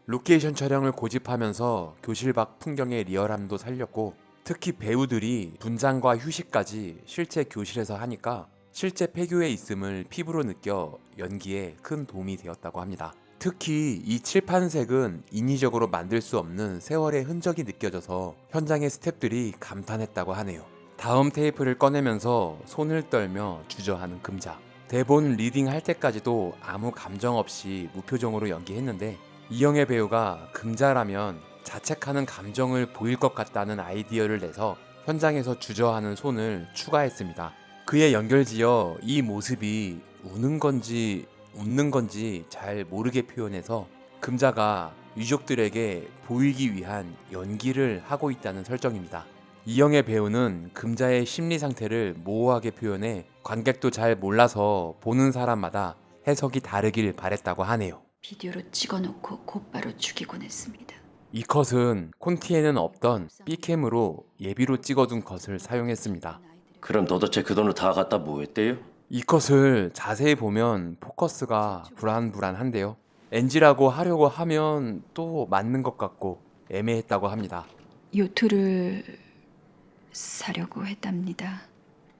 로케이션 촬영을 고집하면서 교실 밖 풍경의 리얼함도 살렸고 특히 배우들이 분장과 휴식까지 실제 교실에서 하니까 실제 폐교에 있음을 피부로 느껴 연기에 큰 도움이 되었다고 합니다. 특히 이 칠판색은 인위적으로 만들 수 없는 세월의 흔적이 느껴져서 현장의 스태프들이 감탄했다고 하네요. 다음 테이프를 꺼내면서 손을 떨며 주저하는 금자. 대본 리딩 할 때까지도 아무 감정 없이 무표정으로 연기했는데 이영애 배우가 금자라면 자책하는 감정을 보일 것 같다는 아이디어를 내서 현장에서 주저하는 손을 추가했습니다. 그에 연결지어 이 모습이 우는 건지 웃는 건지 잘 모르게 표현해서 금자가 유족들에게 보이기 위한 연기를 하고 있다는 설정입니다. 이영애 배우는 금자의 심리 상태를 모호하게 표현해 관객도 잘 몰라서 보는 사람마다 해석이 다르길 바랬다고 하네요. 비디오로 찍어놓고 곧바로 죽이곤 했습니다. 이 컷은 콘티에는 없던 B캠으로 예비로 찍어둔 컷을 사용했습니다. 그럼 도대체 그 돈을 다 갖다 뭐 했대요? 이 컷을 자세히 보면 포커스가 불안불안한데요. NG라고 하려고 하면 또 맞는 것 같고 애매했다고 합니다. 요트를 사려고 했답니다.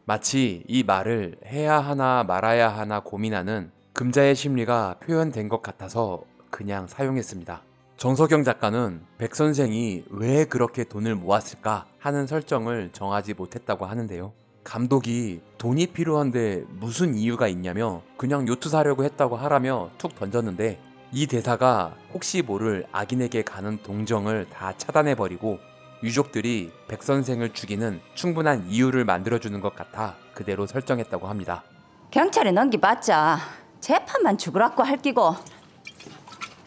마치 이 말을 해야 하나 말아야 하나 고민하는 금자의 심리가 표현된 것 같아서 그냥 사용했습니다. 정석영 작가는 백선생이 왜 그렇게 돈을 모았을까 하는 설정을 정하지 못했다고 하는데요. 감독이 돈이 필요한데 무슨 이유가 있냐며 그냥 요트 사려고 했다고 하라며 툭 던졌는데 이 대사가 혹시 모를 악인에게 가는 동정을 다 차단해버리고 유족들이 백선생을 죽이는 충분한 이유를 만들어주는 것 같아 그대로 설정했다고 합니다. 경찰에 넘기봤자 재판만 죽으라고 할 끼고.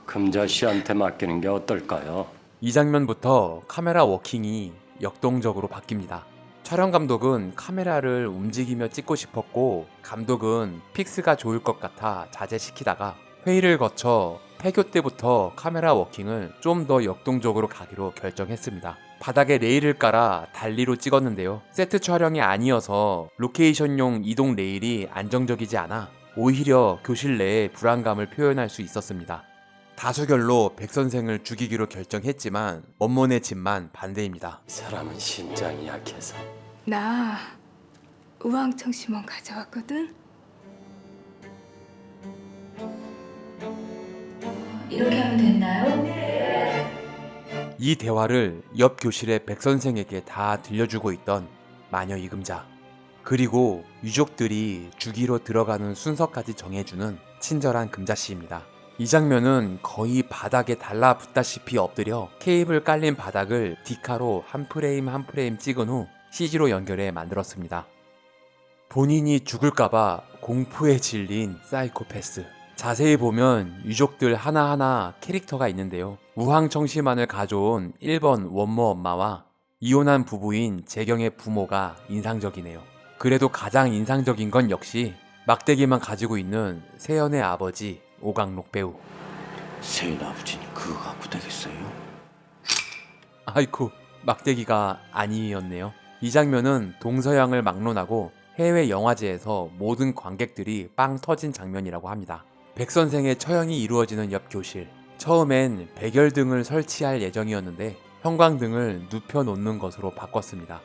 금자 씨한테 맡기는 게 어떨까요? 이 장면부터 카메라 워킹이 역동적으로 바뀝니다. 촬영 감독은 카메라를 움직이며 찍고 싶었고 감독은 픽스가 좋을 것 같아 자제시키다가 회의를 거쳐 폐교 때부터 카메라 워킹을 좀 더 역동적으로 가기로 결정했습니다. 바닥에 레일을 깔아 달리로 찍었는데요. 세트 촬영이 아니어서 로케이션용 이동 레일이 안정적이지 않아 오히려 교실 내에 불안감을 표현할 수 있었습니다. 다수결로 백 선생을 죽이기로 결정했지만 원몬의 집만 반대입니다. 사람은 심장이 약해서. 나 우황청심원 가져왔거든. 이렇게 하면 됐나요? 이 대화를 옆 교실의 백 선생에게 다 들려주고 있던 마녀 이금자, 그리고 유족들이 주기로 들어가는 순서까지 정해주는 친절한 금자씨입니다. 이 장면은 거의 바닥에 달라붙다시피 엎드려 케이블 깔린 바닥을 디카로 한 프레임 한 프레임 찍은 후 CG로 연결해 만들었습니다. 본인이 죽을까봐 공포에 질린 사이코패스. 자세히 보면 유족들 하나하나 캐릭터가 있는데요. 우황청심환을 가져온 1번 원모 엄마와 이혼한 부부인 재경의 부모가 인상적이네요. 그래도 가장 인상적인 건 역시 막대기만 가지고 있는 세연의 아버지 오강록 배우. 세연 아버지는 그거 갖고 되겠어요? 아이쿠, 막대기가 아니었네요. 이 장면은 동서양을 막론하고 해외 영화제에서 모든 관객들이 빵 터진 장면이라고 합니다. 백 선생의 처형이 이루어지는 옆 교실. 처음엔 백열등을 설치할 예정이었는데 형광등을 눕혀놓는 것으로 바꿨습니다.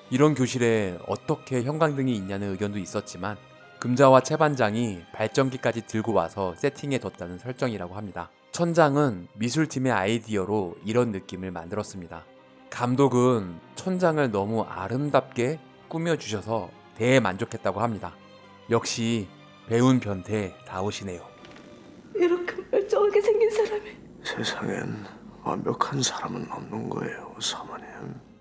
이런 교실에 어떻게 형광등이 있냐는 의견도 있었지만 금자와 채반장이 발전기까지 들고 와서 세팅해뒀다는 설정이라고 합니다. 천장은 미술팀의 아이디어로 이런 느낌을 만들었습니다. 감독은 천장을 너무 아름답게 꾸며주셔서 대만족했다고 합니다. 역시 배운 변태다우시네요. 이렇게 멀쩡하게 생긴 사람이 세상엔 완벽한 사람은 없는 거예요, 사모님.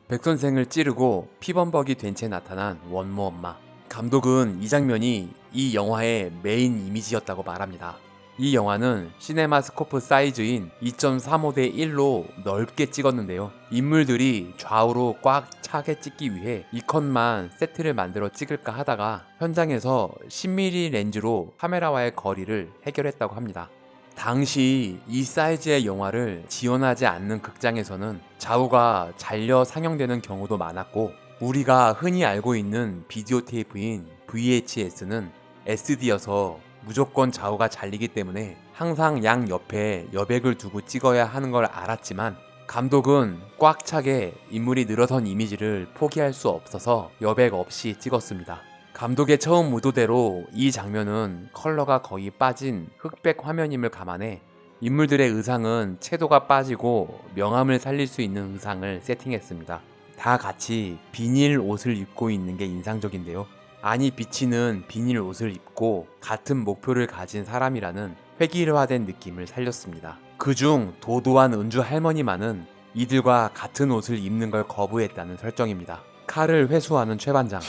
백 선생을 찌르고 피범벅이 된 채 나타난 원모 엄마. 감독은 이 장면이 이 영화의 메인 이미지였다고 말합니다. 이 영화는 시네마스코프 사이즈인 2.35대 1로 넓게 찍었는데요. 인물들이 좌우로 꽉 차게 찍기 위해 이 컷만 세트를 만들어 찍을까 하다가 현장에서 10mm 렌즈로 카메라와의 거리를 해결했다고 합니다. 당시 이 사이즈의 영화를 지원하지 않는 극장에서는 좌우가 잘려 상영되는 경우도 많았고, 우리가 흔히 알고 있는 비디오 테이프인 VHS는 SD여서 무조건 좌우가 잘리기 때문에 항상 양 옆에 여백을 두고 찍어야 하는 걸 알았지만 감독은 꽉 차게 인물이 늘어선 이미지를 포기할 수 없어서 여백 없이 찍었습니다. 감독의 처음 의도대로 이 장면은 컬러가 거의 빠진 흑백 화면임을 감안해 인물들의 의상은 채도가 빠지고 명암을 살릴 수 있는 의상을 세팅했습니다. 다 같이 비닐 옷을 입고 있는 게 인상적인데요. 안이 비치는 비닐 옷을 입고 같은 목표를 가진 사람이라는 획일화된 느낌을 살렸습니다. 그중 도도한 은주 할머니만은 이들과 같은 옷을 입는 걸 거부했다는 설정입니다. 칼을 회수하는 최반장.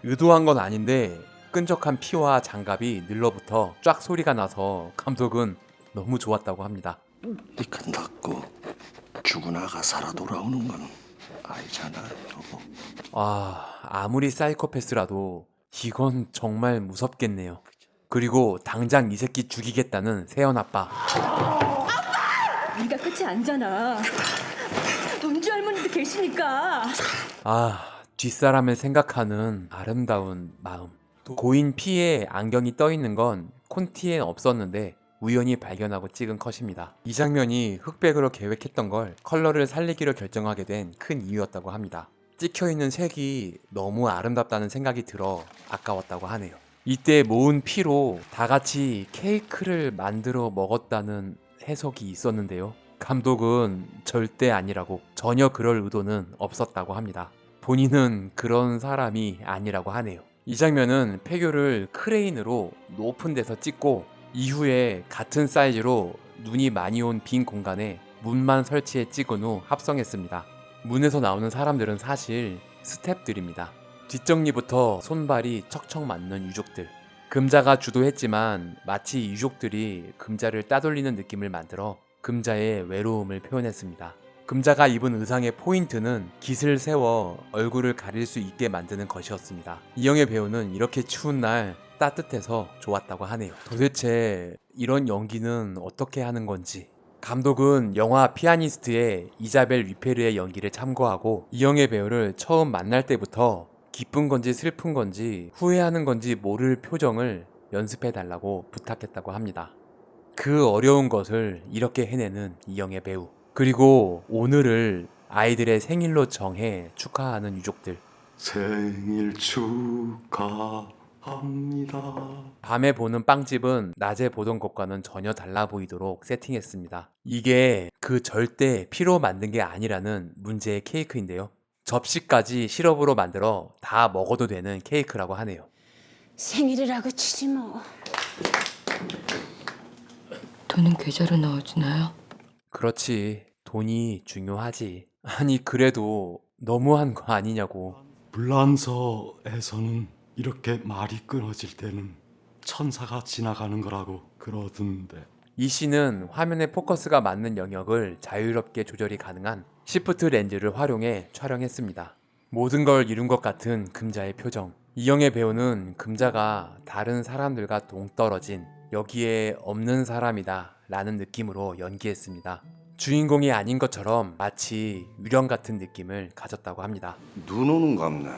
의도한 건 아닌데 끈적한 피와 장갑이 늘러붙어 쫙 소리가 나서 감독은 너무 좋았다고 합니다. 이칸 닫고 죽으나가 살아 돌아오는 건 아니잖아요. 아무리 사이코패스라도 이건 정말 무섭겠네요. 그리고 당장 이 새끼 죽이겠다는 세연 아빠. 네가 끝이 아니잖아. 은주 할머니도 계시니까. 뒷사람을 생각하는 아름다운 마음. 고인 피에 안경이 떠있는 건 콘티엔 없었는데 우연히 발견하고 찍은 컷입니다. 이 장면이 흑백으로 계획했던 걸 컬러를 살리기로 결정하게 된 큰 이유였다고 합니다. 찍혀있는 색이 너무 아름답다는 생각이 들어 아까웠다고 하네요. 이때 모은 피로 다 같이 케이크를 만들어 먹었다는 해석이 있었는데요. 감독은 절대 아니라고, 전혀 그럴 의도는 없었다고 합니다. 본인은 그런 사람이 아니라고 하네요. 이 장면은 폐교를 크레인으로 높은 데서 찍고 이후에 같은 사이즈로 눈이 많이 온 빈 공간에 문만 설치해 찍은 후 합성했습니다. 문에서 나오는 사람들은 사실 스태프들입니다. 뒷정리부터 손발이 척척 맞는 유족들. 금자가 주도했지만 마치 유족들이 금자를 따돌리는 느낌을 만들어 금자의 외로움을 표현했습니다. 금자가 입은 의상의 포인트는 깃을 세워 얼굴을 가릴 수 있게 만드는 것이었습니다. 이영애 배우는 이렇게 추운 날 따뜻해서 좋았다고 하네요. 도대체 이런 연기는 어떻게 하는 건지. 감독은 영화 피아니스트의 이자벨 위페르의 연기를 참고하고 이영애 배우를 처음 만날 때부터 기쁜 건지 슬픈 건지 후회하는 건지 모를 표정을 연습해달라고 부탁했다고 합니다. 그 어려운 것을 이렇게 해내는 이영애 배우. 그리고 오늘을 아이들의 생일로 정해 축하하는 유족들. 생일 축하합니다. 밤에 보는 빵집은 낮에 보던 것과는 전혀 달라 보이도록 세팅했습니다. 이게 그 절대 피로 만든 게 아니라는 문제의 케이크인데요. 접시까지 시럽으로 만들어 다 먹어도 되는 케이크라고 하네요. 생일이라고 치지 뭐. 돈은 계좌로 넣어주나요? 그렇지. 돈이 중요하지. 아니 그래도 너무한 거 아니냐고. 불란서에서는 이렇게 말이 끊어질 때는 천사가 지나가는 거라고 그러던데. 이 씬은 화면에 포커스가 맞는 영역을 자유롭게 조절이 가능한 시프트 렌즈를 활용해 촬영했습니다. 모든 걸 이룬 것 같은 금자의 표정. 이영애 배우는 금자가 다른 사람들과 동떨어진 여기에 없는 사람이다 라는 느낌으로 연기했습니다. 주인공이 아닌 것처럼 마치 유령 같은 느낌을 가졌다고 합니다. 눈 오는 갑네.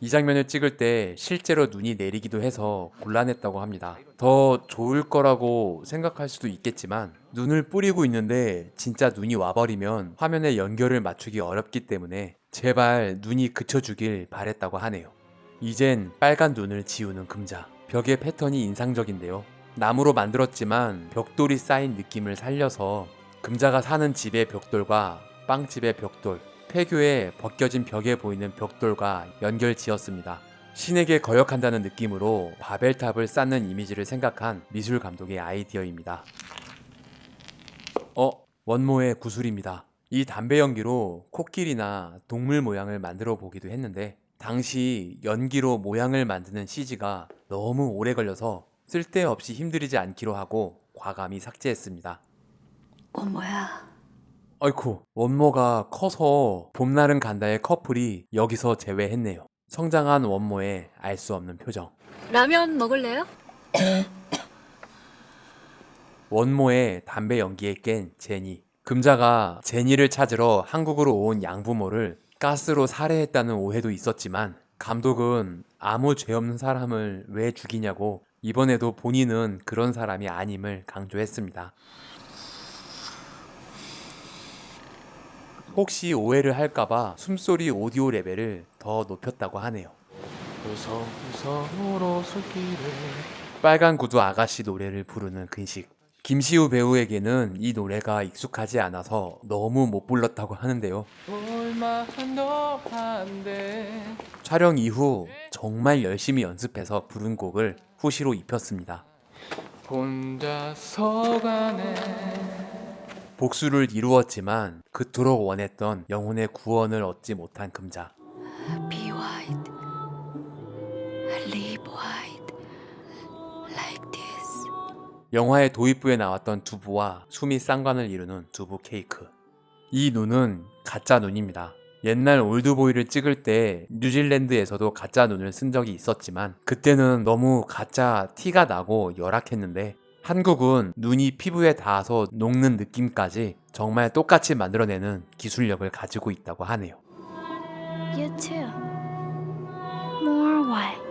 이 장면을 찍을 때 실제로 눈이 내리기도 해서 곤란했다고 합니다. 더 좋을 거라고 생각할 수도 있겠지만 눈을 뿌리고 있는데 진짜 눈이 와버리면 화면에 연결을 맞추기 어렵기 때문에 제발 눈이 그쳐주길 바랬다고 하네요. 이젠 빨간 눈을 지우는 금자. 벽의 패턴이 인상적인데요. 나무로 만들었지만 벽돌이 쌓인 느낌을 살려서 금자가 사는 집의 벽돌과 빵집의 벽돌, 폐교에 벗겨진 벽에 보이는 벽돌과 연결 지었습니다. 신에게 거역한다는 느낌으로 바벨탑을 쌓는 이미지를 생각한 미술 감독의 아이디어입니다. 원모의 구슬입니다. 이 담배 연기로 코끼리나 동물 모양을 만들어 보기도 했는데 당시 연기로 모양을 만드는 CG가 너무 오래 걸려서 쓸데없이 힘들이지 않기로 하고 과감히 삭제했습니다. 뭐야? 아이쿠, 원모가 커서 봄날은 간다의 커플이 여기서 제외했네요. 성장한 원모의 알 수 없는 표정. 라면 먹을래요? 원모의 담배 연기에 깬 제니. 금자가 제니를 찾으러 한국으로 온 양부모를 가스로 살해했다는 오해도 있었지만 감독은 아무 죄 없는 사람을 왜 죽이냐고 이번에도 본인은 그런 사람이 아님을 강조했습니다. 혹시 오해를 할까봐 숨소리 오디오 레벨을 더 높였다고 하네요. 우성우성으로 술기를. 빨간 구두 아가씨 노래를 부르는 근식. 김시우 배우에게는 이 노래가 익숙하지 않아서 너무 못 불렀다고 하는데요. 얼마나 한데. 촬영 이후 정말 열심히 연습해서 부른 곡을 후시로 입혔습니다. 혼자서 가네. 복수를 이루었지만 그토록 원했던 영혼의 구원을 얻지 못한 금자. Be white, live white, like this. 영화의 도입부에 나왔던 두부와 숨이 쌍관을 이루는 두부 케이크. 이 눈은 가짜 눈입니다. 옛날 올드보이를 찍을 때 뉴질랜드에서도 가짜 눈을 쓴 적이 있었지만 그때는 너무 가짜 티가 나고 열악했는데 한국은 눈이 피부에 닿아서 녹는 느낌까지 정말 똑같이 만들어내는 기술력을 가지고 있다고 하네요. You too. More white.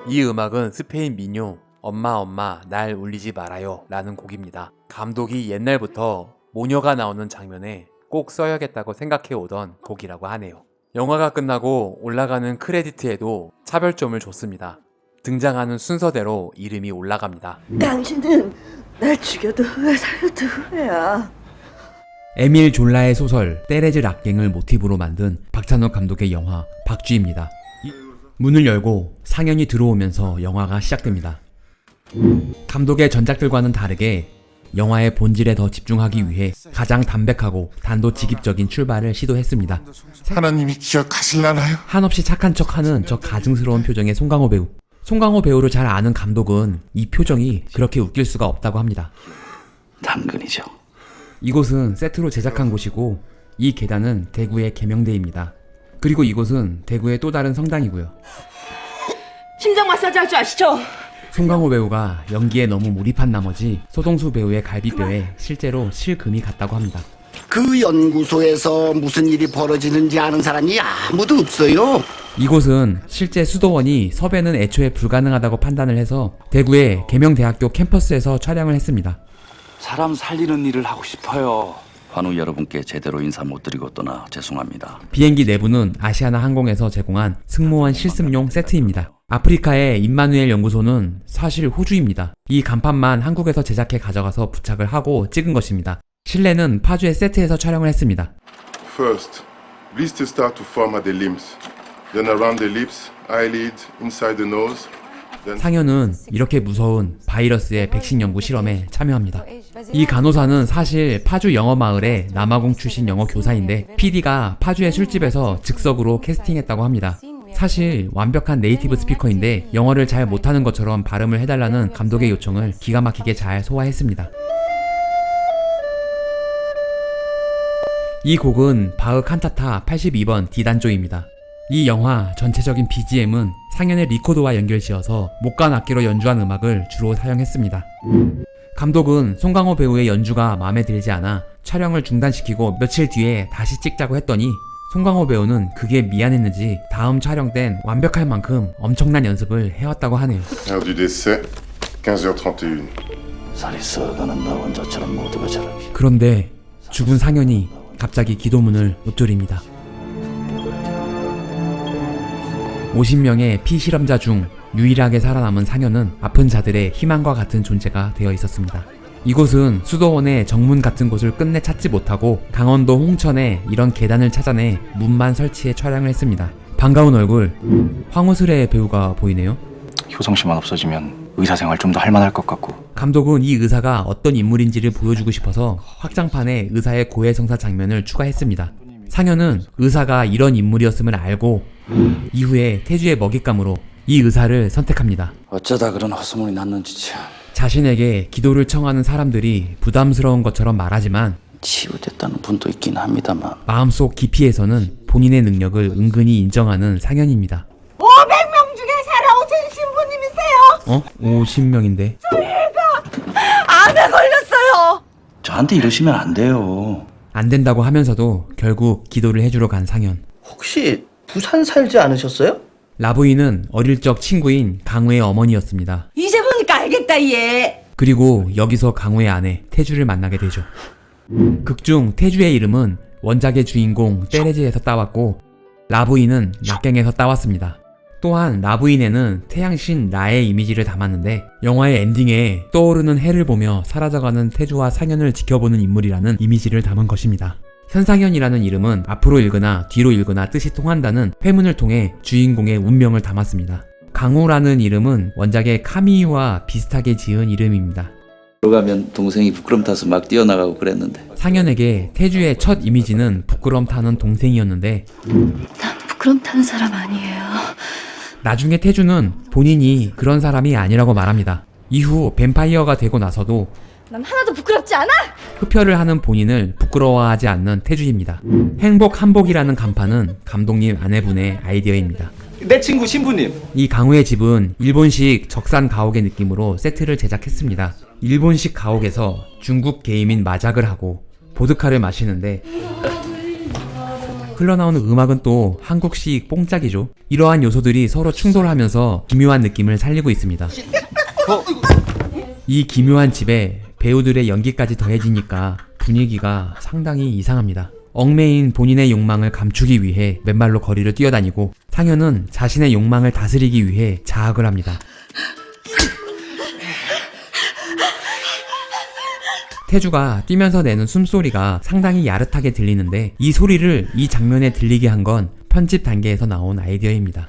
이 음악은 스페인 민요 엄마 엄마 날 울리지 말아요 라는 곡입니다. 감독이 옛날부터 모녀가 나오는 장면에 꼭 써야겠다고 생각해 오던 곡이라고 하네요. 영화가 끝나고 올라가는 크레디트에도 차별점을 줬습니다. 등장하는 순서대로 이름이 올라갑니다. 당신은 날 죽여도 후회 살려도 후회야. 에밀 졸라의 소설 때레즈 락갱을 모티브로 만든 박찬욱 감독의 영화 박쥐입니다. 문을 열고 상연이 들어오면서 영화가 시작됩니다. 감독의 전작들과는 다르게 영화의 본질에 더 집중하기 위해 가장 담백하고 단도직입적인 출발을 시도했습니다. 하나님이 기억하실라나요? 한없이 착한 척하는 저 가증스러운 표정의 송강호 배우. 송강호 배우를 잘 아는 감독은 이 표정이 그렇게 웃길 수가 없다고 합니다. 당근이죠. 이곳은 세트로 제작한 곳이고 이 계단은 대구의 계명대입니다. 그리고 이곳은 대구의 또 다른 성당이고요. 심장 마사지 할 줄 아시죠? 송강호 배우가 연기에 너무 몰입한 나머지 소동수 배우의 갈비뼈에 실제로 실금이 갔다고 합니다. 그 연구소에서 무슨 일이 벌어지는지 아는 사람이 아무도 없어요. 이곳은 실제 수도원이 섭외는 애초에 불가능하다고 판단을 해서 대구의 계명대학교 캠퍼스에서 촬영을 했습니다. 사람 살리는 일을 하고 싶어요. 환우 여러분께 제대로 인사 못 드리고 떠나 죄송합니다. 비행기 내부는 아시아나 항공에서 제공한 승무원 실습용 세트입니다. 아프리카의 임마누엘 연구소는 사실 호주입니다. 이 간판만 한국에서 제작해 가져가서 부착을 하고 찍은 것입니다. 실내는 파주의 세트에서 촬영을 했습니다. First, blister start to form at the limbs. Then around the lips, eyelid, inside the nose. 상현은 이렇게 무서운 바이러스의 백신 연구 실험에 참여합니다. 이 간호사는 사실 파주 영어마을의 남아공 출신 영어 교사인데 PD가 파주의 술집에서 즉석으로 캐스팅했다고 합니다. 사실 완벽한 네이티브 스피커인데 영어를 잘 못하는 것처럼 발음을 해달라는 감독의 요청을 기가 막히게 잘 소화했습니다. 이 곡은 바흐 칸타타 82번 D단조입니다. 이 영화 전체적인 BGM은 상현의 리코더와 연결지어서 목관 악기로 연주한 음악을 주로 사용했습니다. 감독은 송강호 배우의 연주가 마음에 들지 않아 촬영을 중단시키고 며칠 뒤에 다시 찍자고 했더니 송강호 배우는 그게 미안했는지 다음 촬영 땐 완벽할 만큼 엄청난 연습을 해왔다고 하네요. Heure du décès, 15h31. 살이 썩어가는 나 혼자처럼 모두가 저를 그런데 죽은 상현이 갑자기 기도문을 읊조립니다. 50명의 피실험자 중 유일하게 살아남은 상현은 아픈 자들의 희망과 같은 존재가 되어 있었습니다. 이곳은 수도원의 정문 같은 곳을 끝내 찾지 못하고 강원도 홍천에 이런 계단을 찾아내 문만 설치해 촬영을 했습니다. 반가운 얼굴, 황우슬의 배우가 보이네요. 효성 씨만 없어지면 의사 생활 좀 더 할만할 것 같고. 감독은 이 의사가 어떤 인물인지를 보여주고 싶어서 확장판에 의사의 고해성사 장면을 추가했습니다. 상현은 의사가 이런 인물이었음을 알고 이후에 태주의 먹잇감으로 이 의사를 선택합니다. 어쩌다 그런 헛소문이 났는지 참. 자신에게 기도를 청하는 사람들이 부담스러운 것처럼 말하지만 치유됐다는 분도 있긴 합니다만 마음속 깊이에서는 본인의 능력을 은근히 인정하는 상현입니다. 500명 중에 살아오신 신부님이세요? 50명인데 저희가 암에 걸렸어요. 저한테 이러시면 안 돼요. 안 된다고 하면서도 결국 기도를 해주러 간 상현. 혹시 부산 살지 않으셨어요? 라부이는 어릴 적 친구인 강우의 어머니였습니다. 이제 보니까 알겠다 얘. 그리고 여기서 강우의 아내 태주를 만나게 되죠. 극중 태주의 이름은 원작의 주인공 때레즈에서 따왔고 라부이는 낙갱에서 따왔습니다. 또한 라부인에는 태양신 라의 이미지를 담았는데 영화의 엔딩에 떠오르는 해를 보며 사라져가는 태주와 상현을 지켜보는 인물이라는 이미지를 담은 것입니다. 현상현이라는 이름은 앞으로 읽거나 뒤로 읽거나 뜻이 통한다는 회문을 통해 주인공의 운명을 담았습니다. 강우라는 이름은 원작의 카미유와 비슷하게 지은 이름입니다. 들어가면 동생이 부끄럼 타서 막 뛰어나가고 그랬는데 상현에게 태주의 첫 이미지는 부끄럼 타는 동생이었는데 난 부끄럼 타는 사람 아니에요. 나중에 태주는 본인이 그런 사람이 아니라고 말합니다. 이후 뱀파이어가 되고 나서도 난 하나도 부끄럽지 않아. 흡혈을 하는 본인을 부끄러워하지 않는 태주입니다. 행복 한복이라는 간판은 감독님 아내분의 아이디어입니다. 내 친구 신부님. 이 강우의 집은 일본식 적산 가옥의 느낌으로 세트를 제작했습니다. 일본식 가옥에서 중국 게임인 마작을 하고 보드카를 마시는데 흘러나오는 음악은 또 한국식 뽕짝이죠. 이러한 요소들이 서로 충돌하면서 기묘한 느낌을 살리고 있습니다. 이 기묘한 집에 배우들의 연기까지 더해지니까 분위기가 상당히 이상합니다. 얽매인 본인의 욕망을 감추기 위해 맨발로 거리를 뛰어다니고 상현은 자신의 욕망을 다스리기 위해 자학을 합니다. 태주가 뛰면서 내는 숨소리가 상당히 야릇하게 들리는데 이 소리를 이 장면에 들리게 한 건 편집 단계에서 나온 아이디어입니다.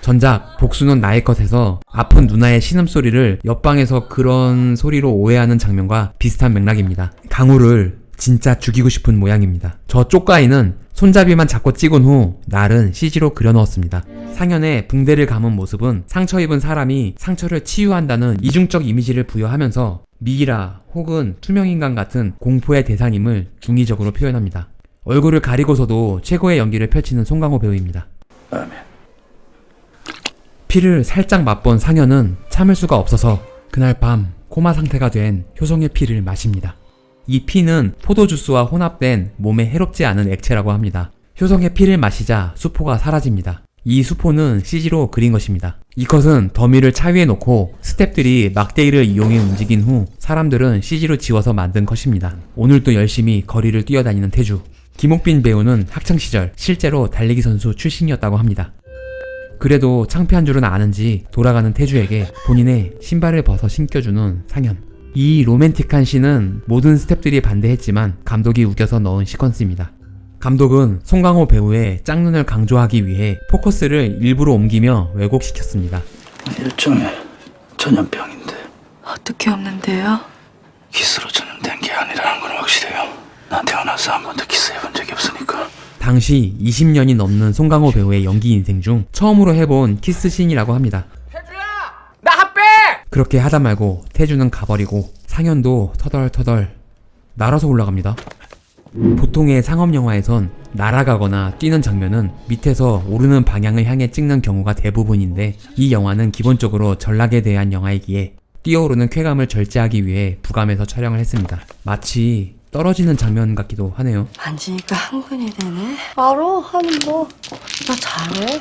전작 복수는 나의 것에서 아픈 누나의 신음소리를 옆방에서 그런 소리로 오해하는 장면과 비슷한 맥락입니다. 강우를 진짜 죽이고 싶은 모양입니다. 저 쪽가이는 손잡이만 잡고 찍은 후 날은 CG로 그려넣었습니다. 상현의 붕대를 감은 모습은 상처 입은 사람이 상처를 치유한다는 이중적 이미지를 부여하면서 미이라 혹은 투명인간 같은 공포의 대상임을 중의적으로 표현합니다. 얼굴을 가리고서도 최고의 연기를 펼치는 송강호 배우입니다. 피를 살짝 맛본 상현은 참을 수가 없어서 그날 밤 코마 상태가 된 효성의 피를 마십니다. 이 피는 포도주스와 혼합된 몸에 해롭지 않은 액체라고 합니다. 효성의 피를 마시자 수포가 사라집니다. 이 수포는 CG로 그린 것입니다. 이것은 더미를 차 위에 놓고 스태프들이 막대기를 이용해 움직인 후 사람들은 CG로 지워서 만든 컷입니다. 오늘도 열심히 거리를 뛰어다니는 태주. 김옥빈 배우는 학창시절 실제로 달리기 선수 출신이었다고 합니다. 그래도 창피한 줄은 아는지 돌아가는 태주에게 본인의 신발을 벗어 신겨주는 상현. 이 로맨틱한 씬은 모든 스태프들이 반대했지만 감독이 우겨서 넣은 시퀀스입니다. 감독은 송강호 배우의 짝눈을 강조하기 위해 포커스를 일부러 옮기며 왜곡시켰습니다. 일종의 전염병인데 어떻게 없는데요? 키스로 전염된 게 아니라는 건 확실해요. 나 태어나서 한 번도 키스해본 적이 없으니까. 당시 20년이 넘는 송강호 배우의 연기 인생 중 처음으로 해본 키스씬이라고 합니다. 태주야! 나 핫백! 그렇게 하다 말고 태주는 가버리고 상현도 터덜터덜 날아서 올라갑니다. 보통의 상업영화에선 날아가거나 뛰는 장면은 밑에서 오르는 방향을 향해 찍는 경우가 대부분인데 이 영화는 기본적으로 전락에 대한 영화이기에 뛰어오르는 쾌감을 절제하기 위해 부감해서 촬영을 했습니다. 마치 떨어지는 장면 같기도 하네요. 앉으니까 흥분이 되네. 알아, 하는 거. 나 잘해.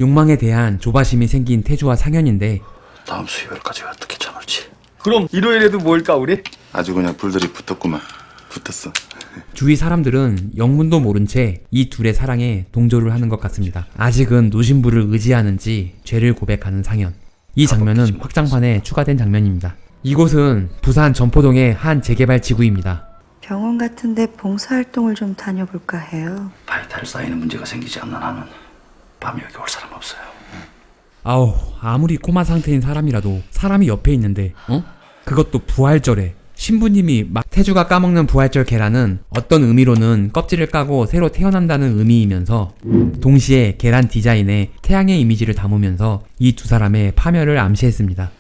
욕망에 대한 조바심이 생긴 태주와 상현인데 다음 수요일까지 어떻게 참을지. 그럼 일요일에도 뭘까 우리? 아주 그냥 불들이 붙었구만. 붙었어. 주위 사람들은 영문도 모른 채 이 둘의 사랑에 동조를 하는 것 같습니다. 아직은 노신부를 의지하는지 죄를 고백하는 상현. 이 장면은 확장판에 추가된 장면입니다. 이곳은 부산 전포동의 한 재개발 지구입니다. 병원 같은데 봉사활동을 좀 다녀볼까 해요. 바이탈 쌓이는 문제가 생기지 않는 한은 밤에 여기 올 사람 없어요. 아우, 아무리 코마 상태인 사람이라도 사람이 옆에 있는데 그것도 부활절에 신부님이 막 태주가 까먹는 부활절 계란은 어떤 의미로는 껍질을 까고 새로 태어난다는 의미이면서 동시에 계란 디자인에 태양의 이미지를 담으면서 이 두 사람의 파멸을 암시했습니다.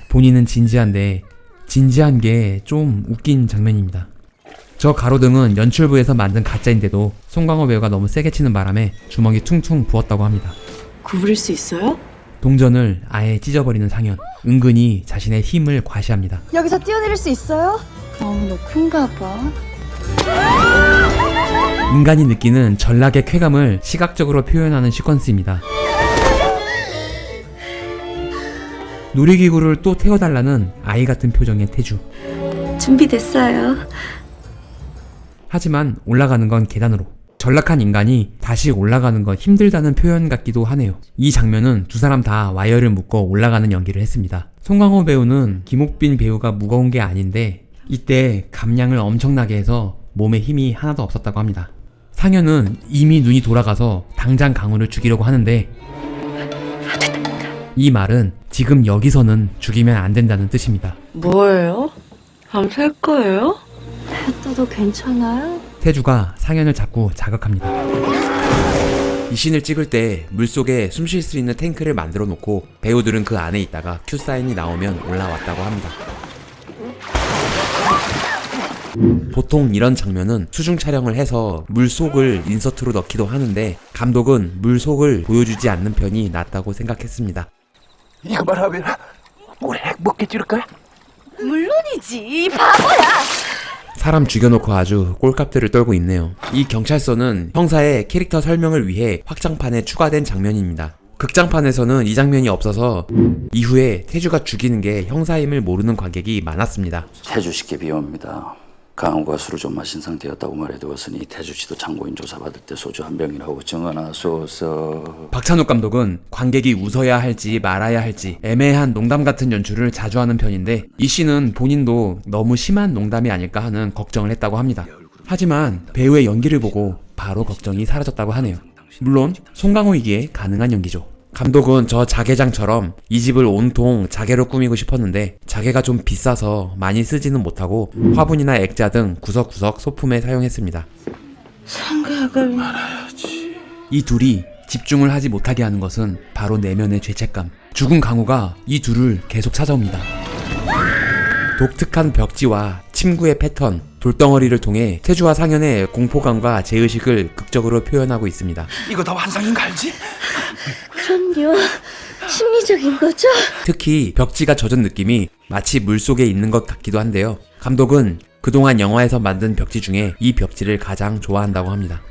본인은 진지한데 진지한 게 좀 웃긴 장면입니다. 저 가로등은 연출부에서 만든 가짜인데도 송강호 배우가 너무 세게 치는 바람에 주먹이 퉁퉁 부었다고 합니다. 구부릴 수 있어요? 동전을 아예 찢어버리는 상현. 은근히 자신의 힘을 과시합니다. 여기서 뛰어내릴 수 있어요? 너무 높은가 봐. 인간이 느끼는 전락의 쾌감을 시각적으로 표현하는 시퀀스입니다. 놀이기구를 또 태워달라는 아이 같은 표정의 태주. 준비됐어요. 하지만 올라가는 건 계단으로. 전락한 인간이 다시 올라가는 건 힘들다는 표현 같기도 하네요. 이 장면은 두 사람 다 와이어를 묶어 올라가는 연기를 했습니다. 송강호 배우는 김옥빈 배우가 무거운 게 아닌데 이때 감량을 엄청나게 해서 몸에 힘이 하나도 없었다고 합니다. 상현은 이미 눈이 돌아가서 당장 강우를 죽이려고 하는데 이 말은 지금 여기서는 죽이면 안 된다는 뜻입니다. 뭐예요? 안 살 거예요? 했다도 괜찮아요? 태주가 상현을 자꾸 자극합니다. 이 씬을 찍을 때 물속에 숨 쉴 수 있는 탱크를 만들어 놓고 배우들은 그 안에 있다가 큐 사인이 나오면 올라왔다고 합니다. 보통 이런 장면은 수중 촬영을 해서 물속을 인서트로 넣기도 하는데 감독은 물속을 보여주지 않는 편이 낫다고 생각했습니다. 이거 말하면 우리 행복해질까? 물론이지, 바보야! 사람 죽여놓고 아주 꼴값들을 떨고 있네요. 이 경찰서는 형사의 캐릭터 설명을 위해 확장판에 추가된 장면입니다. 극장판에서는 이 장면이 없어서 이후에 태주가 죽이는 게 형사임을 모르는 관객이 많았습니다. 태주 씨께 비유합니다. 강호가 술을 좀 마신 상태였다고 말해두었으니 태주 씨도 참고인 조사받을 때 소주 한 병이라고 정하나소서. 박찬욱 감독은 관객이 웃어야 할지 말아야 할지 애매한 농담 같은 연출을 자주 하는 편인데 이 씬은 본인도 너무 심한 농담이 아닐까 하는 걱정을 했다고 합니다. 하지만 배우의 연기를 보고 바로 걱정이 사라졌다고 하네요. 물론 송강호이기에 가능한 연기죠. 감독은 저 자개장처럼 이 집을 온통 자개로 꾸미고 싶었는데 자개가 좀 비싸서 많이 쓰지는 못하고 화분이나 액자 등 구석구석 소품에 사용했습니다. 생각을 말아야지. 이 둘이 집중을 하지 못하게 하는 것은 바로 내면의 죄책감. 죽은 강우가 이 둘을 계속 찾아옵니다. 독특한 벽지와 침구의 패턴, 돌덩어리를 통해 태주와 상현의 공포감과 제의식을 극적으로 표현하고 있습니다. 이거 다 환상인 거 알지? 그럼요. 심리적인 거죠? 특히 벽지가 젖은 느낌이 마치 물속에 있는 것 같기도 한데요. 감독은 그동안 영화에서 만든 벽지 중에 이 벽지를 가장 좋아한다고 합니다.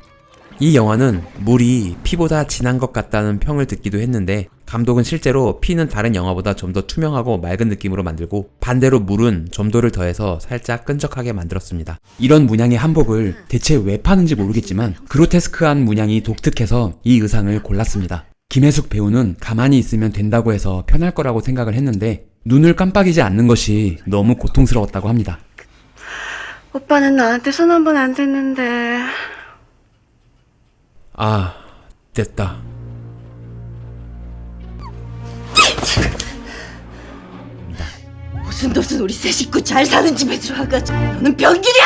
이 영화는 물이 피보다 진한 것 같다는 평을 듣기도 했는데 감독은 실제로 피는 다른 영화보다 좀 더 투명하고 맑은 느낌으로 만들고 반대로 물은 점도를 더해서 살짝 끈적하게 만들었습니다. 이런 문양의 한복을 대체 왜 파는지 모르겠지만 그로테스크한 문양이 독특해서 이 의상을 골랐습니다. 김혜숙 배우는 가만히 있으면 된다고 해서 편할 거라고 생각을 했는데 눈을 깜빡이지 않는 것이 너무 고통스러웠다고 합니다. 오빠는 나한테 손 한 번 안 댔는데. 아, 됐다. 무슨 돛은 우리 세 식구 잘 사는 집에 들어와가지고 너는 병균이야!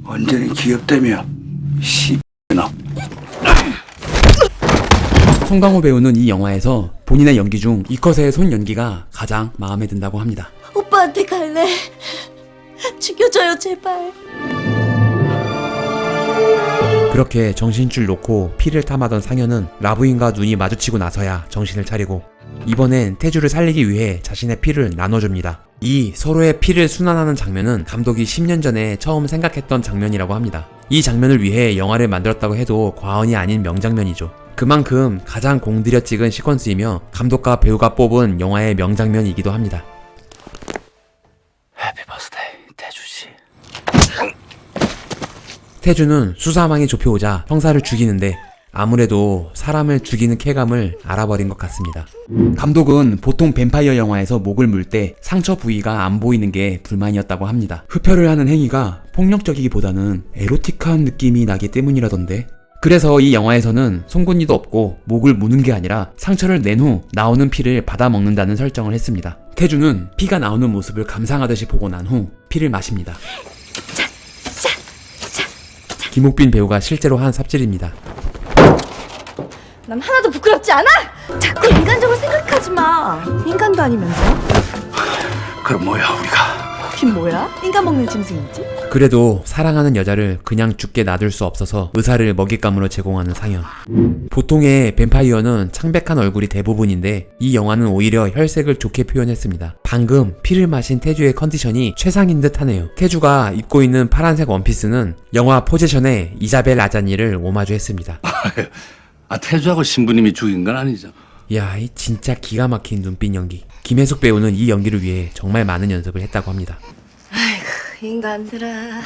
완전히 귀엽다며 씨X나. 송강호 배우는 이 영화에서 본인의 연기 중 이컷의 손 연기가 가장 마음에 든다고 합니다. 오빠한테 갈래. 죽여줘요 제발. 그렇게 정신줄 놓고 피를 탐하던 상현은 라부인과 눈이 마주치고 나서야 정신을 차리고 이번엔 태주를 살리기 위해 자신의 피를 나눠줍니다. 이 서로의 피를 순환하는 장면은 감독이 10년 전에 처음 생각했던 장면이라고 합니다. 이 장면을 위해 영화를 만들었다고 해도 과언이 아닌 명장면이죠. 그만큼 가장 공들여 찍은 시퀀스이며 감독과 배우가 뽑은 영화의 명장면이기도 합니다. 해피 버스데이 태주씨. 태주는 수사망이 좁혀오자 형사를 죽이는데 아무래도 사람을 죽이는 쾌감을 알아버린 것 같습니다. 감독은 보통 뱀파이어 영화에서 목을 물 때 상처 부위가 안 보이는 게 불만이었다고 합니다. 흡혈을 하는 행위가 폭력적이기보다는 에로틱한 느낌이 나기 때문이라던데. 그래서 이 영화에서는 송곳니도 없고 목을 무는 게 아니라 상처를 낸 후 나오는 피를 받아 먹는다는 설정을 했습니다. 태주는 피가 나오는 모습을 감상하듯이 보고 난 후 피를 마십니다. 김옥빈 배우가 실제로 한 삽질입니다. 난 하나도 부끄럽지 않아! 자꾸 인간적으로 생각하지 마. 인간도 아니면서. 그럼 뭐야 우리가? 거긴 뭐야? 인간 먹는 짐승이지? 그래도 사랑하는 여자를 그냥 죽게 놔둘 수 없어서 의사를 먹잇감으로 제공하는 상현. 보통의 뱀파이어는 창백한 얼굴이 대부분인데 이 영화는 오히려 혈색을 좋게 표현했습니다. 방금 피를 마신 태주의 컨디션이 최상인 듯 하네요. 태주가 입고 있는 파란색 원피스는 영화 포지션의 이자벨 아자니를 오마주했습니다. 태주하고 신부님이 죽인 건 아니죠? 야, 이 진짜 기가 막힌 눈빛 연기. 김혜숙 배우는 이 연기를 위해 정말 많은 연습을 했다고 합니다. 아이고 인간들아.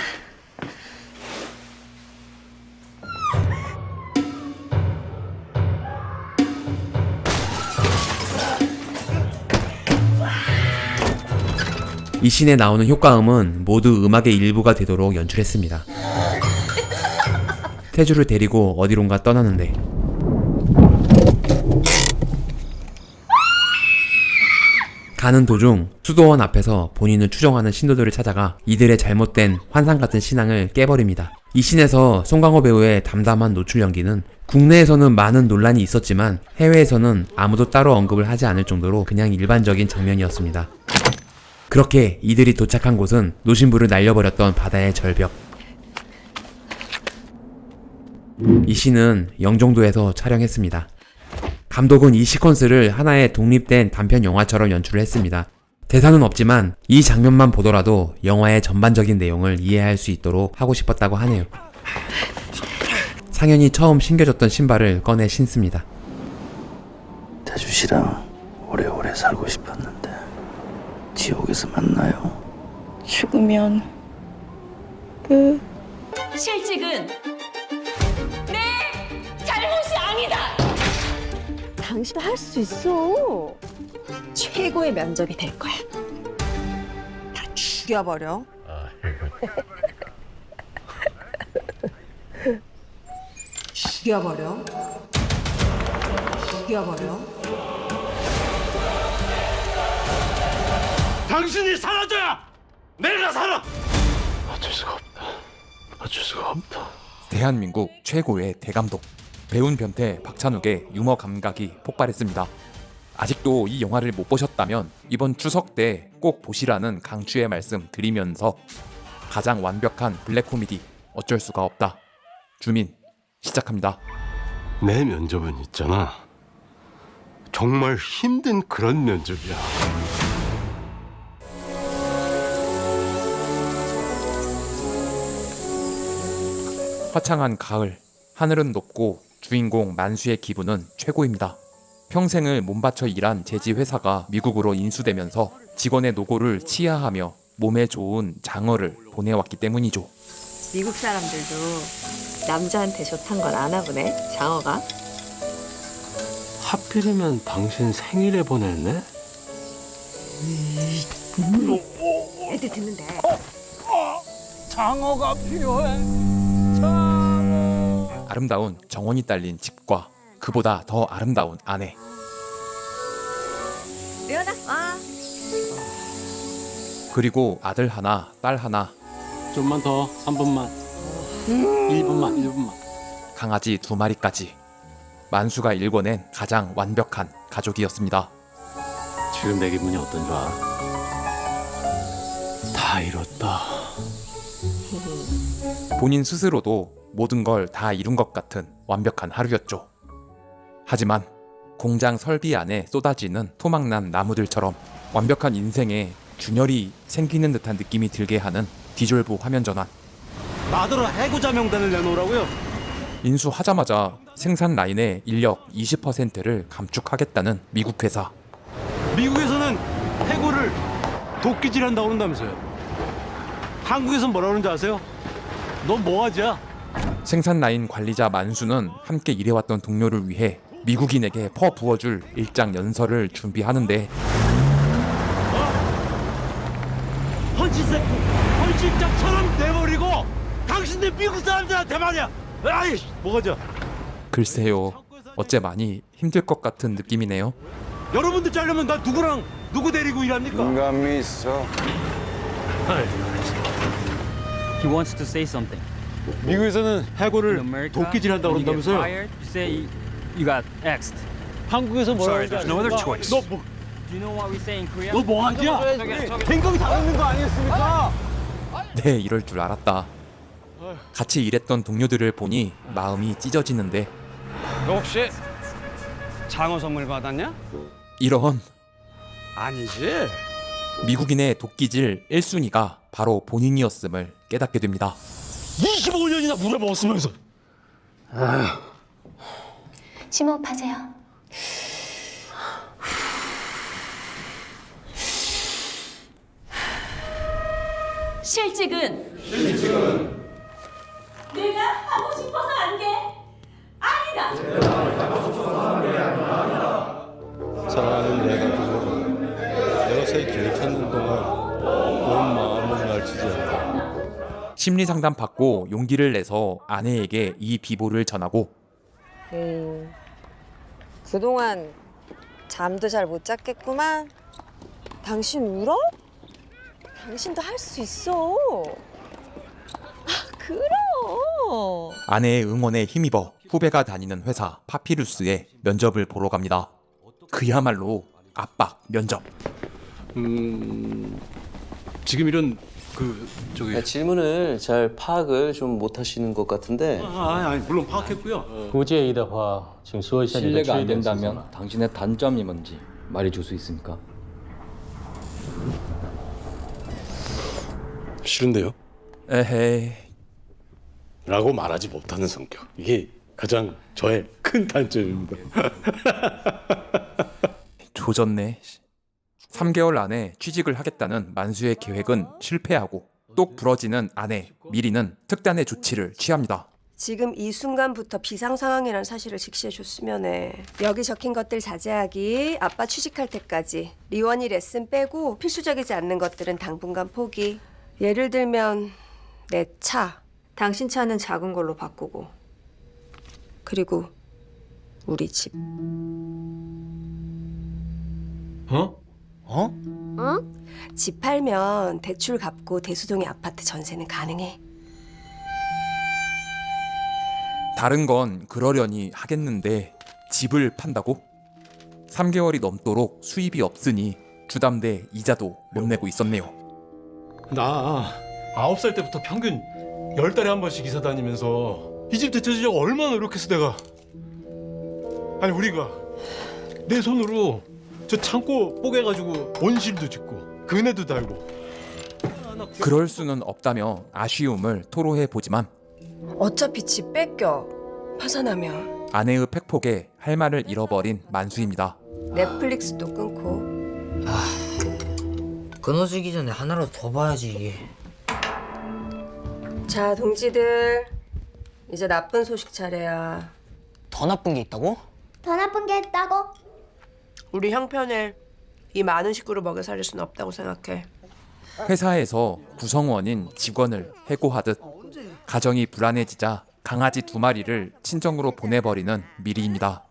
이 씬에 나오는 효과음은 모두 음악의 일부가 되도록 연출했습니다. 태주를 데리고 어디론가 떠나는데 가는 도중 수도원 앞에서 본인을 추종하는 신도들을 찾아가 이들의 잘못된 환상 같은 신앙을 깨버립니다. 이 씬에서 송강호 배우의 담담한 노출 연기는 국내에서는 많은 논란이 있었지만 해외에서는 아무도 따로 언급을 하지 않을 정도로 그냥 일반적인 장면이었습니다. 그렇게 이들이 도착한 곳은 노신부를 날려버렸던 바다의 절벽. 이 씬은 영종도에서 촬영했습니다. 감독은 이 시퀀스를 하나의 독립된 단편 영화처럼 연출을 했습니다. 대사는 없지만 이 장면만 보더라도 영화의 전반적인 내용을 이해할 수 있도록 하고 싶었다고 하네요. 상현이 처음 신겨줬던 신발을 꺼내 신습니다. 태주씨랑 오래오래 살고 싶었는데 지옥에서 만나요. 죽으면 끝. 실직은 내 잘못이 아니다. 당신도 할 수 있어. 최고의 면접이 될 거야. 다 죽여버려. 죽여버려. 죽여버려. 당신이 사라져야 내가 살아. 어쩔 수가 없다. 어쩔 수가 없다. 대한민국 최고의 대감독 배운 변태 박찬욱의 유머 감각이 폭발했습니다. 아직도 이 영화를 못 보셨다면 이번 추석 때 꼭 보시라는 강추의 말씀 드리면서 가장 완벽한 블랙 코미디 어쩔 수가 없다. 주민 시작합니다. 내 면접은 있잖아. 정말 힘든 그런 면접이야. 화창한 가을, 하늘은 높고 주인공 만수의 기분은 최고입니다. 평생을 몸바쳐 일한 제지 회사가 미국으로 인수되면서 직원의 노고를 치하하며 몸에 좋은 장어를 보내왔기 때문이죠. 미국 사람들도 남자한테 좋단 걸 아나 보네, 장어가. 하필이면 당신 생일에 보냈네? 애들 듣는데. 장어가 필요해. 아름다운 정원이 딸린 집과 그보다 더 아름다운 아내. 리언아, 와. 그리고 아들 하나, 딸 하나. 좀만 더, 3분만. 1분만. 강아지 2마리까지. 만수가 일궈낸 가장 완벽한 가족이었습니다. 지금 내 기분이 어떤 줄 알아? 다 이뤘다. 본인 스스로도 모든 걸 다 이룬 것 같은 완벽한 하루였죠. 하지만 공장 설비 안에 쏟아지는 토막난 나무들처럼 완벽한 인생에 균열이 생기는 듯한 느낌이 들게 하는 디졸브 화면 전환. 나더러 해고자 명단을 내놓으라고요? 인수하자마자 생산 라인의 인력 20%를 감축하겠다는 미국 회사. 미국에서는 해고를 도끼질한다고 그런다면서요. 한국에선 뭐라 그러는지 아세요? 넌 뭐하지야? 생산 라인 관리자 만수는 함께 일해왔던 동료를 위해 미국인에게 퍼부어줄 일장 연설을 준비하는데 헌신장처럼 내버리고 당신들 미국 사람들한테 말이야. 아이씨, 뭐가죠? 글쎄요, 어째 많이 힘들 것 같은 느낌이네요. 여러분들 자르면 나 누구 데리고 일합니까? 인간미 있어. He wants to say something. 미국에서는 해고를 도끼질한다고 그런다면서요? You say you got X'd. 한국에서 뭐라고 Sorry, there's no other choice. 너 뭐? Do you know what we say in Korea? 너 뭐하지야? 행동이 다르는 거 아니었습니까? 네, 이럴 줄 알았다. 같이 일했던 동료들을 보니 마음이 찢어지는데 너 혹시 장어 선물 받았냐? 이런 아니지. 미국인의 도끼질 1순위가 바로 본인이었음을 깨닫게 됩니다. 25년이나 물어먹었으면서. 심호흡하세요. 실직은 내가 하고 싶어서 한 게 아니다. 사랑하는 내가 그거를 내가 새 길을 찾는 동안 온 마음을 알지지 않다. 심리 상담 받고 용기를 내서 아내에게 이 비보를 전하고 그동안 잠도 잘 못 잤겠구만. 당신 울어? 당신도 할 수 있어. 그럼. 아내의 응원에 힘입어 후배가 다니는 회사 파피루스에 면접을 보러 갑니다. 그야말로 압박 면접. 지금 이런 질문을 잘 파악을 좀 못하시는 것 같은데. 아니, 물론 파악했고요. 估计的话请说一下你的 실례가 안 缺点是什么 된다면 당신의 단점이 뭔지 말해줄 수 있습니까? 싫은데요? 에헤이. 라고 말하지 못하는 성격. 이게 가장 저의 큰 단점입니다. 조졌네. 3개월 안에 취직을 하겠다는 만수의 계획은 실패하고 똑 부러지는 아내 미리는 특단의 조치를 취합니다. 지금 이 순간부터 비상 상황이라는 사실을 직시해 줬으면 해. 여기 적힌 것들 자제하기, 아빠 취직할 때까지. 리원이 레슨 빼고 필수적이지 않는 것들은 당분간 포기. 예를 들면 내 차. 당신 차는 작은 걸로 바꾸고. 그리고 우리 집. 집 팔면 대출 갚고 대수동의 아파트 전세는 가능해. 다른 건 그러려니 하겠는데 집을 판다고? 3개월이 넘도록 수입이 없으니 주담대 이자도 못 내고 있었네요. 나 9살 때부터 평균 10달에 한 번씩 이사 다니면서 이 집 대체주자가 얼마나 노력해서 내가 아니 우리가 내 손으로 저 창고 뽀개가지고 온실도 짓고 그네도 달고 그럴 수는 없다며 아쉬움을 토로해 보지만 어차피 집 뺏겨. 파산하면. 아내의 팩폭에 할 말을 잃어버린 만수입니다. 넷플릭스도 끊고. 끊어지기 전에 하나라도 더 봐야지. 자, 동지들. 이제 나쁜 소식 차례야. 더 나쁜 게 있다고? 더 나쁜 게 있다고? 우리 형편을 이 많은 식구를 먹여 살릴 수는 없다고 생각해. 회사에서 구성원인 직원을 해고하듯 가정이 불안해지자 강아지 2마리를 친정으로 보내버리는 미리입니다.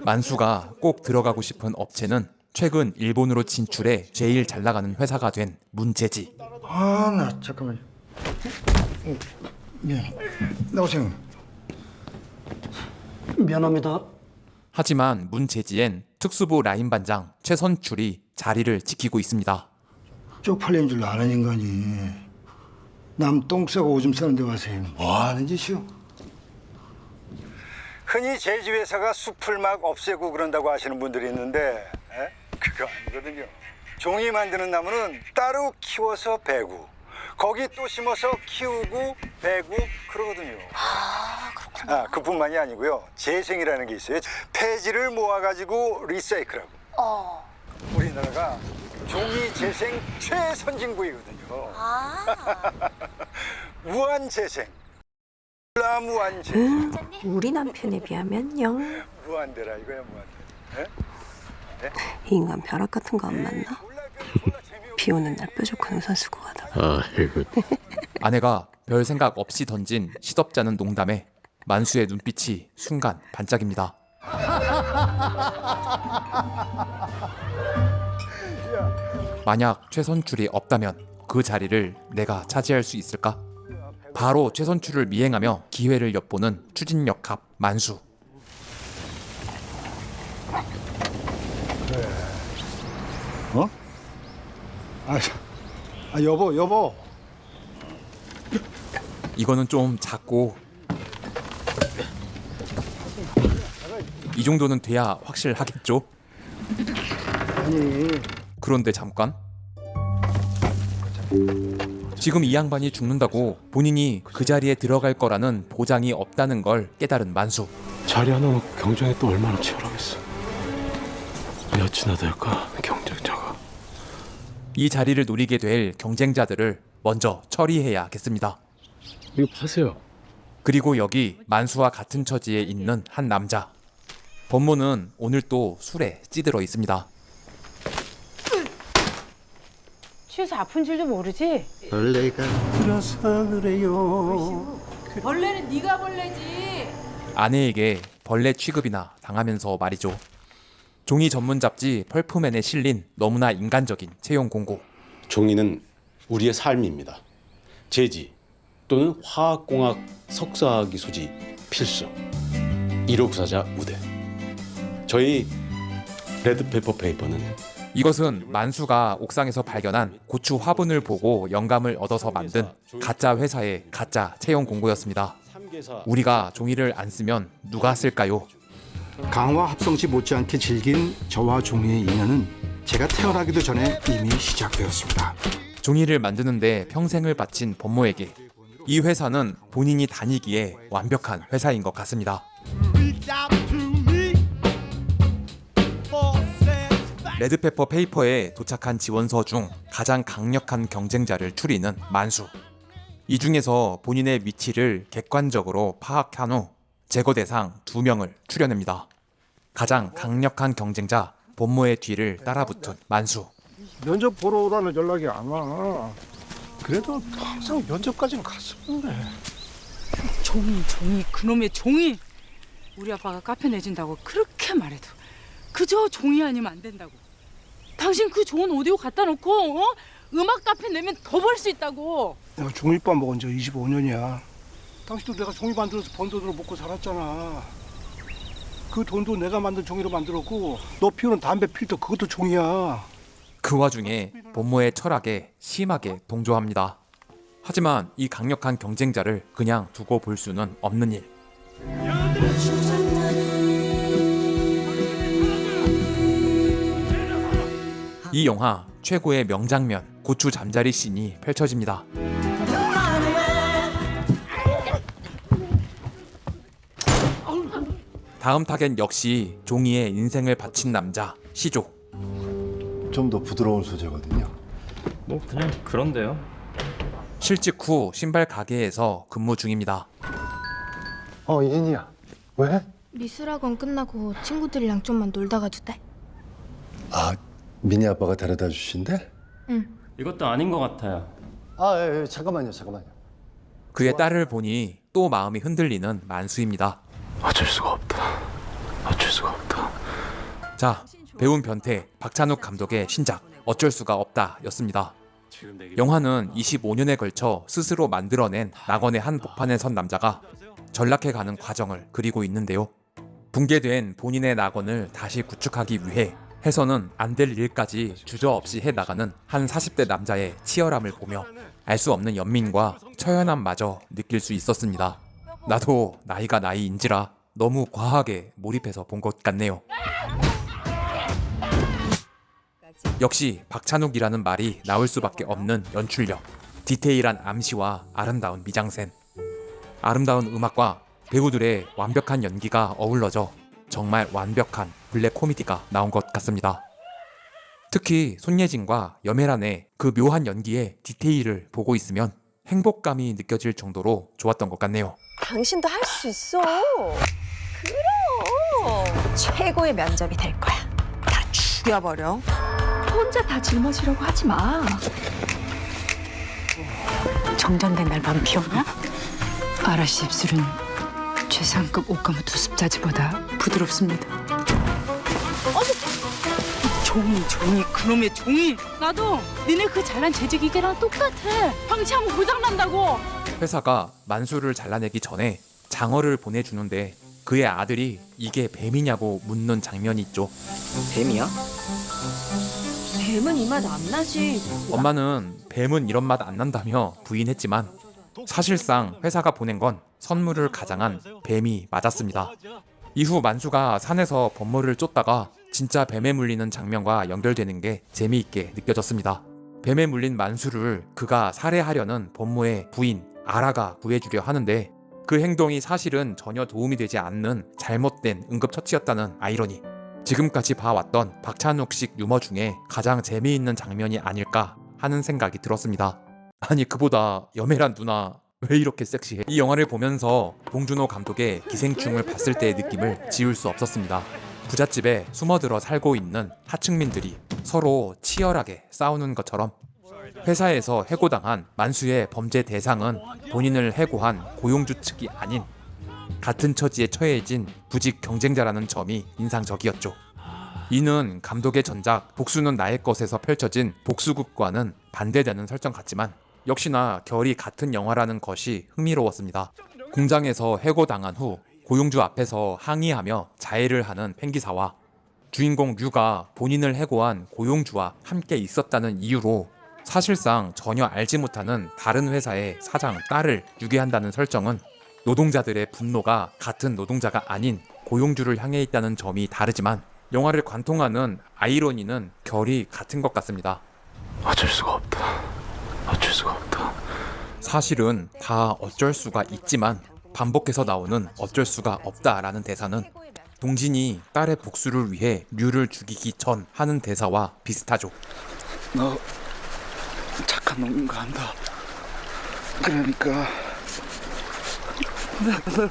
만수가 꼭 들어가고 싶은 업체는 최근 일본으로 진출해 제일 잘 나가는 회사가 된 문제지. 나 잠깐만요. 미안. 나오세요. 미안합니다. 하지만 문제지엔 특수부 라인 반장 최선출이 자리를 지키고 있습니다. 쪽팔린 줄 아는 인간이 남 똥 싸고 오줌 싸는데 와서 뭐 하는 짓이오? 흔히 제지회사가 숲을 막 없애고 그런다고 하시는 분들이 있는데 그거 아니거든요. 종이 만드는 나무는 따로 키워서 베고 거기 또 심어서 키우고 베고 그러거든요. 그렇구나. 그뿐만이 아니고요. 재생이라는 게 있어요. 폐지를 모아가지고 리사이클하고. 우리나라가 종이 재생 최선진국이거든요. 무한 재생. 무한 재생. 우리 남편에 비하면 영. 무한대라 이거야 무한대. 이 인간 벼락 같은 거 안 만나? 비 오는 날 뾰족한 우산 쓰고 가다가. 아내가 별 생각 없이 던진 시덥잖은 농담에 만수의 눈빛이 순간 반짝입니다. 만약 최선출이 없다면 그 자리를 내가 차지할 수 있을까? 바로 최선출을 미행하며 기회를 엿보는 추진력 갑 만수. 어? 여보. 이거는 좀 작고 이 정도는 돼야 확실하겠죠? 아니. 그런데 잠깐. 지금 이 양반이 죽는다고 본인이 그 자리에 들어갈 거라는 보장이 없다는 걸 깨달은 만수. 자리 하나 놓고 경쟁이 또 얼마나 치열하겠어. 몇이나 될까 경쟁자가. 이 자리를 노리게 될 경쟁자들을 먼저 처리해야겠습니다. 이거 파세요. 그리고 여기 만수와 같은 처지에 있는 한 남자. 법모는 오늘 또 술에 찌들어 있습니다. 취해서 아픈 줄도 모르지? 벌레가 들어서 그래요. 벌레는 네가 벌레지. 아내에게 벌레 취급이나 당하면서 말이죠. 종이 전문 잡지 펄프맨에 실린 너무나 인간적인 채용 공고. 종이는 우리의 삶입니다. 제지 또는 화학공학 석사학위 소지 필수. 1호 부사자 우대. 저희 레드페퍼 페이퍼는 이것은 만수가 옥상에서 발견한 고추 화분을 보고 영감을 얻어서 만든 가짜 회사의 가짜 채용 공고였습니다. 우리가 종이를 안 쓰면 누가 쓸까요? 강화 합성시 못지않게 질긴 저와 종이의 인연은 제가 태어나기도 전에 이미 시작되었습니다. 종이를 만드는데 평생을 바친 법모에게 이 회사는 본인이 다니기에 완벽한 회사인 것 같습니다. 레드페퍼 페이퍼에 도착한 지원서 중 가장 강력한 경쟁자를 추리는 만수. 이 중에서 본인의 위치를 객관적으로 파악한 후 제거 대상 2명을 추려냅니다. 가장 강력한 경쟁자 법모의 뒤를 따라붙은 만수. 면접 보러 오라는 연락이 안 와. 그래도 항상 면접까지는 갔었는데. 종이 그놈의 종이. 우리 아빠가 카페 내준다고 그렇게 말해도 그저 종이 아니면 안 된다고. 당신 그 좋은 오디오 갖다 놓고 음악 카페 내면 더 벌 수 있다고. 내가 중립밥 먹은 지 25년이야. 당신도 내가 종이 만들어서 번 돈으로 먹고 살았잖아. 그 돈도 내가 만든 종이로 만들었고 너 피우는 담배 필터 그것도 종이야. 그 와중에 본모의 철학에 심하게 동조합니다. 하지만 이 강력한 경쟁자를 그냥 두고 볼 수는 없는 일. 이 영화 최고의 명장면 고추 잠자리 씬이 펼쳐집니다. 다음 타겟 역시 종이에 인생을 바친 남자 시조. 좀 더 부드러운 소재거든요. 뭐 그냥 그런데요. 실직 후 신발 가게에서 근무 중입니다. 이인이야. 왜? 미술학원 끝나고 친구들이랑 좀만 놀다 가도 돼? 아, 미니 아빠가 데려다 주신대? 응. 이것도 아닌 것 같아요. 아, 잠깐만요. 그의 딸을 보니 또 마음이 흔들리는 만수입니다. 어쩔 수가 없다. 자, 배운 변태 박찬욱 감독의 신작 어쩔 수가 없다 였습니다. 영화는 25년에 걸쳐 스스로 만들어낸 낙원의 한 복판에 선 남자가 전락해가는 과정을 그리고 있는데요. 붕괴된 본인의 낙원을 다시 구축하기 위해 해서는 안 될 일까지 주저없이 해나가는 한 40대 남자의 치열함을 보며 알 수 없는 연민과 처연함마저 느낄 수 있었습니다. 나도 나이가 나이인지라 너무 과하게 몰입해서 본 것 같네요. 역시 박찬욱이라는 말이 나올 수밖에 없는 연출력, 디테일한 암시와 아름다운 미장센, 아름다운 음악과 배우들의 완벽한 연기가 어우러져 정말 완벽한 블랙 코미디가 나온 것 같습니다. 특히 손예진과 염혜란의 그 묘한 연기의 디테일을 보고 있으면 행복감이 느껴질 정도로 좋았던 것 같네요. 당신도 할 수 있어. 그럼 최고의 면접이 될 거야. 다 죽여버려. 혼자 다 짊어지려고 하지 마. 정전된 날 밤 피웠나? 아라씨 입술은 최상급 옷가무 두습자지보다 부드럽습니다. 종이 그놈의 종이. 나도 니네 그 잘난 재직기계랑 똑같아. 방치하면 고장난다고. 회사가 만수를 잘라내기 전에 장어를 보내주는데 그의 아들이 이게 뱀이냐고 묻는 장면이 있죠. 뱀이야? 뱀은 이 맛 안 나지. 엄마는 뱀은 이런 맛 안 난다며 부인했지만 사실상 회사가 보낸 건 선물을 가장한 뱀이 맞았습니다. 이후 만수가 산에서 범모를 쫓다가 진짜 뱀에 물리는 장면과 연결되는 게 재미있게 느껴졌습니다. 뱀에 물린 만수를 그가 살해하려는 범모의 부인 아라가 구해주려 하는데 그 행동이 사실은 전혀 도움이 되지 않는 잘못된 응급처치였다는 아이러니. 지금까지 봐왔던 박찬욱식 유머 중에 가장 재미있는 장면이 아닐까 하는 생각이 들었습니다. 아니 그보다 염혜란 누나 왜 이렇게 섹시해? 이 영화를 보면서 봉준호 감독의 기생충을 봤을 때의 느낌을 지울 수 없었습니다. 부잣집에 숨어들어 살고 있는 하층민들이 서로 치열하게 싸우는 것처럼 회사에서 해고당한 만수의 범죄 대상은 본인을 해고한 고용주 측이 아닌 같은 처지에 처해진 부직 경쟁자라는 점이 인상적이었죠. 이는 감독의 전작 복수는 나의 것에서 펼쳐진 복수극과는 반대되는 설정 같지만 역시나 결이 같은 영화라는 것이 흥미로웠습니다. 공장에서 해고당한 후 고용주 앞에서 항의하며 자해를 하는 팽기사와 주인공 류가 본인을 해고한 고용주와 함께 있었다는 이유로 사실상 전혀 알지 못하는 다른 회사의 사장 딸을 유괴한다는 설정은 노동자들의 분노가 같은 노동자가 아닌 고용주를 향해 있다는 점이 다르지만 영화를 관통하는 아이러니는 결이 같은 것 같습니다. 어쩔 수가 없다. 사실은 다 어쩔 수가 있지만 반복해서 나오는 어쩔 수가 없다라는 대사는 동진이 딸의 복수를 위해 류를 죽이기 전 하는 대사와 비슷하죠. 너 착한 놈인 거 안다. 그러니까 내가 널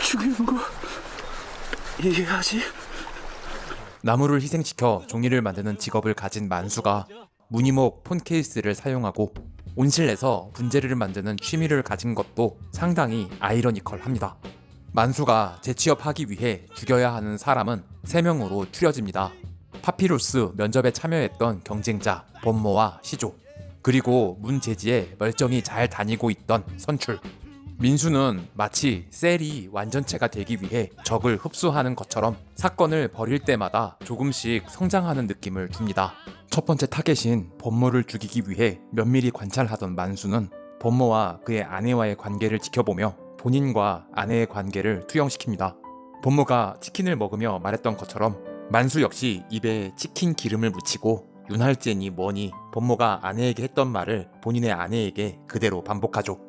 죽이는 거 이해하지? 나무를 희생시켜 종이를 만드는 직업을 가진 만수가 무늬목 폰 케이스를 사용하고 온실에서 분재를 만드는 취미를 가진 것도 상당히 아이러니컬합니다. 만수가 재취업하기 위해 죽여야 하는 사람은 3명으로 추려집니다. 파피루스 면접에 참여했던 경쟁자 범모와 시조, 그리고 문제지에 멀쩡히 잘 다니고 있던 선출. 민수는 마치 셀이 완전체가 되기 위해 적을 흡수하는 것처럼 사건을 벌일 때마다 조금씩 성장하는 느낌을 줍니다. 첫 번째 타겟인 범모를 죽이기 위해 면밀히 관찰하던 만수는 범모와 그의 아내와의 관계를 지켜보며 본인과 아내의 관계를 투영시킵니다. 범모가 치킨을 먹으며 말했던 것처럼 만수 역시 입에 치킨 기름을 묻히고 윤활제니 뭐니 범모가 아내에게 했던 말을 본인의 아내에게 그대로 반복하죠.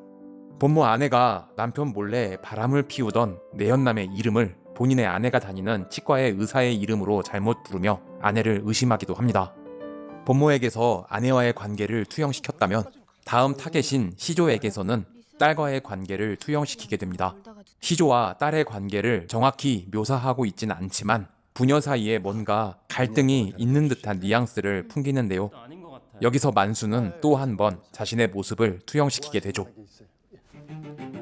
범모 아내가 남편 몰래 바람을 피우던 내연남의 이름을 본인의 아내가 다니는 치과의 의사의 이름으로 잘못 부르며 아내를 의심하기도 합니다. 범모에게서 아내와의 관계를 투영시켰다면 다음 타겟인 시조에게서는 딸과의 관계를 투영시키게 됩니다. 시조와 딸의 관계를 정확히 묘사하고 있진 않지만 부녀 사이에 뭔가 갈등이 있는 듯한 뉘앙스를 풍기는데요. 여기서 만수는 또 한 번 자신의 모습을 투영시키게 되죠.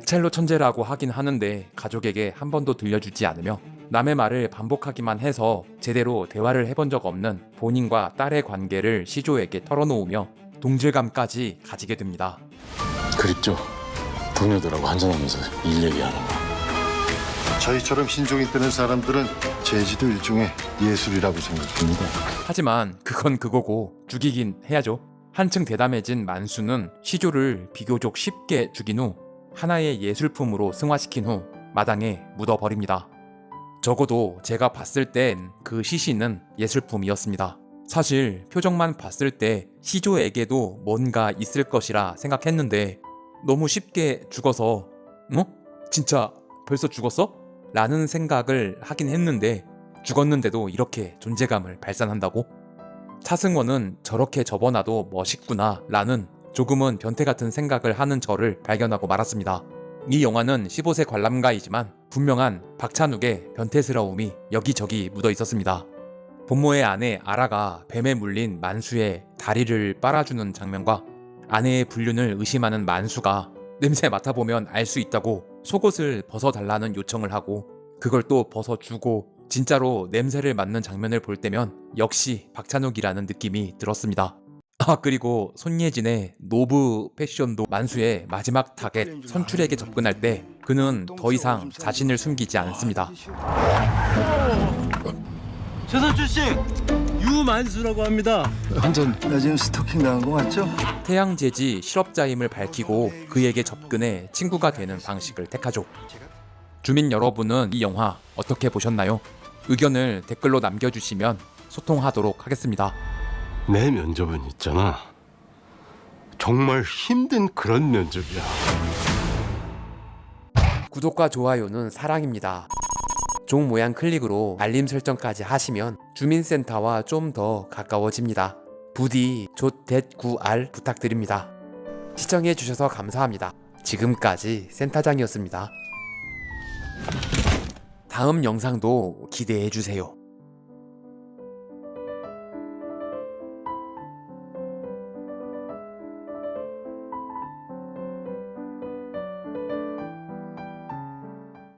첼로 천재라고 하긴 하는데 가족에게 한 번도 들려주지 않으며 남의 말을 반복하기만 해서 제대로 대화를 해본 적 없는 본인과 딸의 관계를 시조에게 털어놓으며 동질감까지 가지게 됩니다. 그립죠? 동료들하고 한잔하면서 일 얘기하는 거. 저희처럼 신종이 뜨는 사람들은 재지도 일종의 예술이라고 생각합니다. 하지만 그건 그거고 죽이긴 해야죠. 한층 대담해진 만수는 시조를 비교적 쉽게 죽인 후 하나의 예술품으로 승화시킨 후 마당에 묻어버립니다. 적어도 제가 봤을 땐 그 시신은 예술품이었습니다. 사실 표정만 봤을 때 시조에게도 뭔가 있을 것이라 생각했는데 너무 쉽게 죽어서 진짜 벌써 죽었어? 라는 생각을 하긴 했는데 죽었는데도 이렇게 존재감을 발산한다고? 차승원은 저렇게 접어놔도 멋있구나 라는 조금은 변태같은 생각을 하는 저를 발견하고 말았습니다. 이 영화는 15세 관람가이지만 분명한 박찬욱의 변태스러움이 여기저기 묻어 있었습니다. 본모의 아내 아라가 뱀에 물린 만수의 다리를 빨아주는 장면과 아내의 불륜을 의심하는 만수가 냄새 맡아보면 알 수 있다고 속옷을 벗어달라는 요청을 하고 그걸 또 벗어주고 진짜로 냄새를 맡는 장면을 볼 때면 역시 박찬욱이라는 느낌이 들었습니다. 그리고 손예진의 노브 패션도 만수의 마지막 타겟 선출에게 접근할 때 그는 더 이상 자신을 숨기지 않습니다. 최선출 씨, 유만수라고 합니다. 완전 나 지금 스토킹 당한 거 맞죠? 태양제지 실업자임을 밝히고 그에게 접근해 친구가 되는 방식을 택하죠. 주민 여러분은 이 영화 어떻게 보셨나요? 의견을 댓글로 남겨주시면 소통하도록 하겠습니다. 내 면접은 있잖아. 정말 힘든 그런 면접이야. 구독과 좋아요는 사랑입니다. 종 모양 클릭으로 알림 설정까지 하시면 주민센터와 좀 더 가까워집니다. 부디 조.9R 부탁드립니다. 시청해주셔서 감사합니다. 지금까지 센터장이었습니다. 다음 영상도 기대해주세요.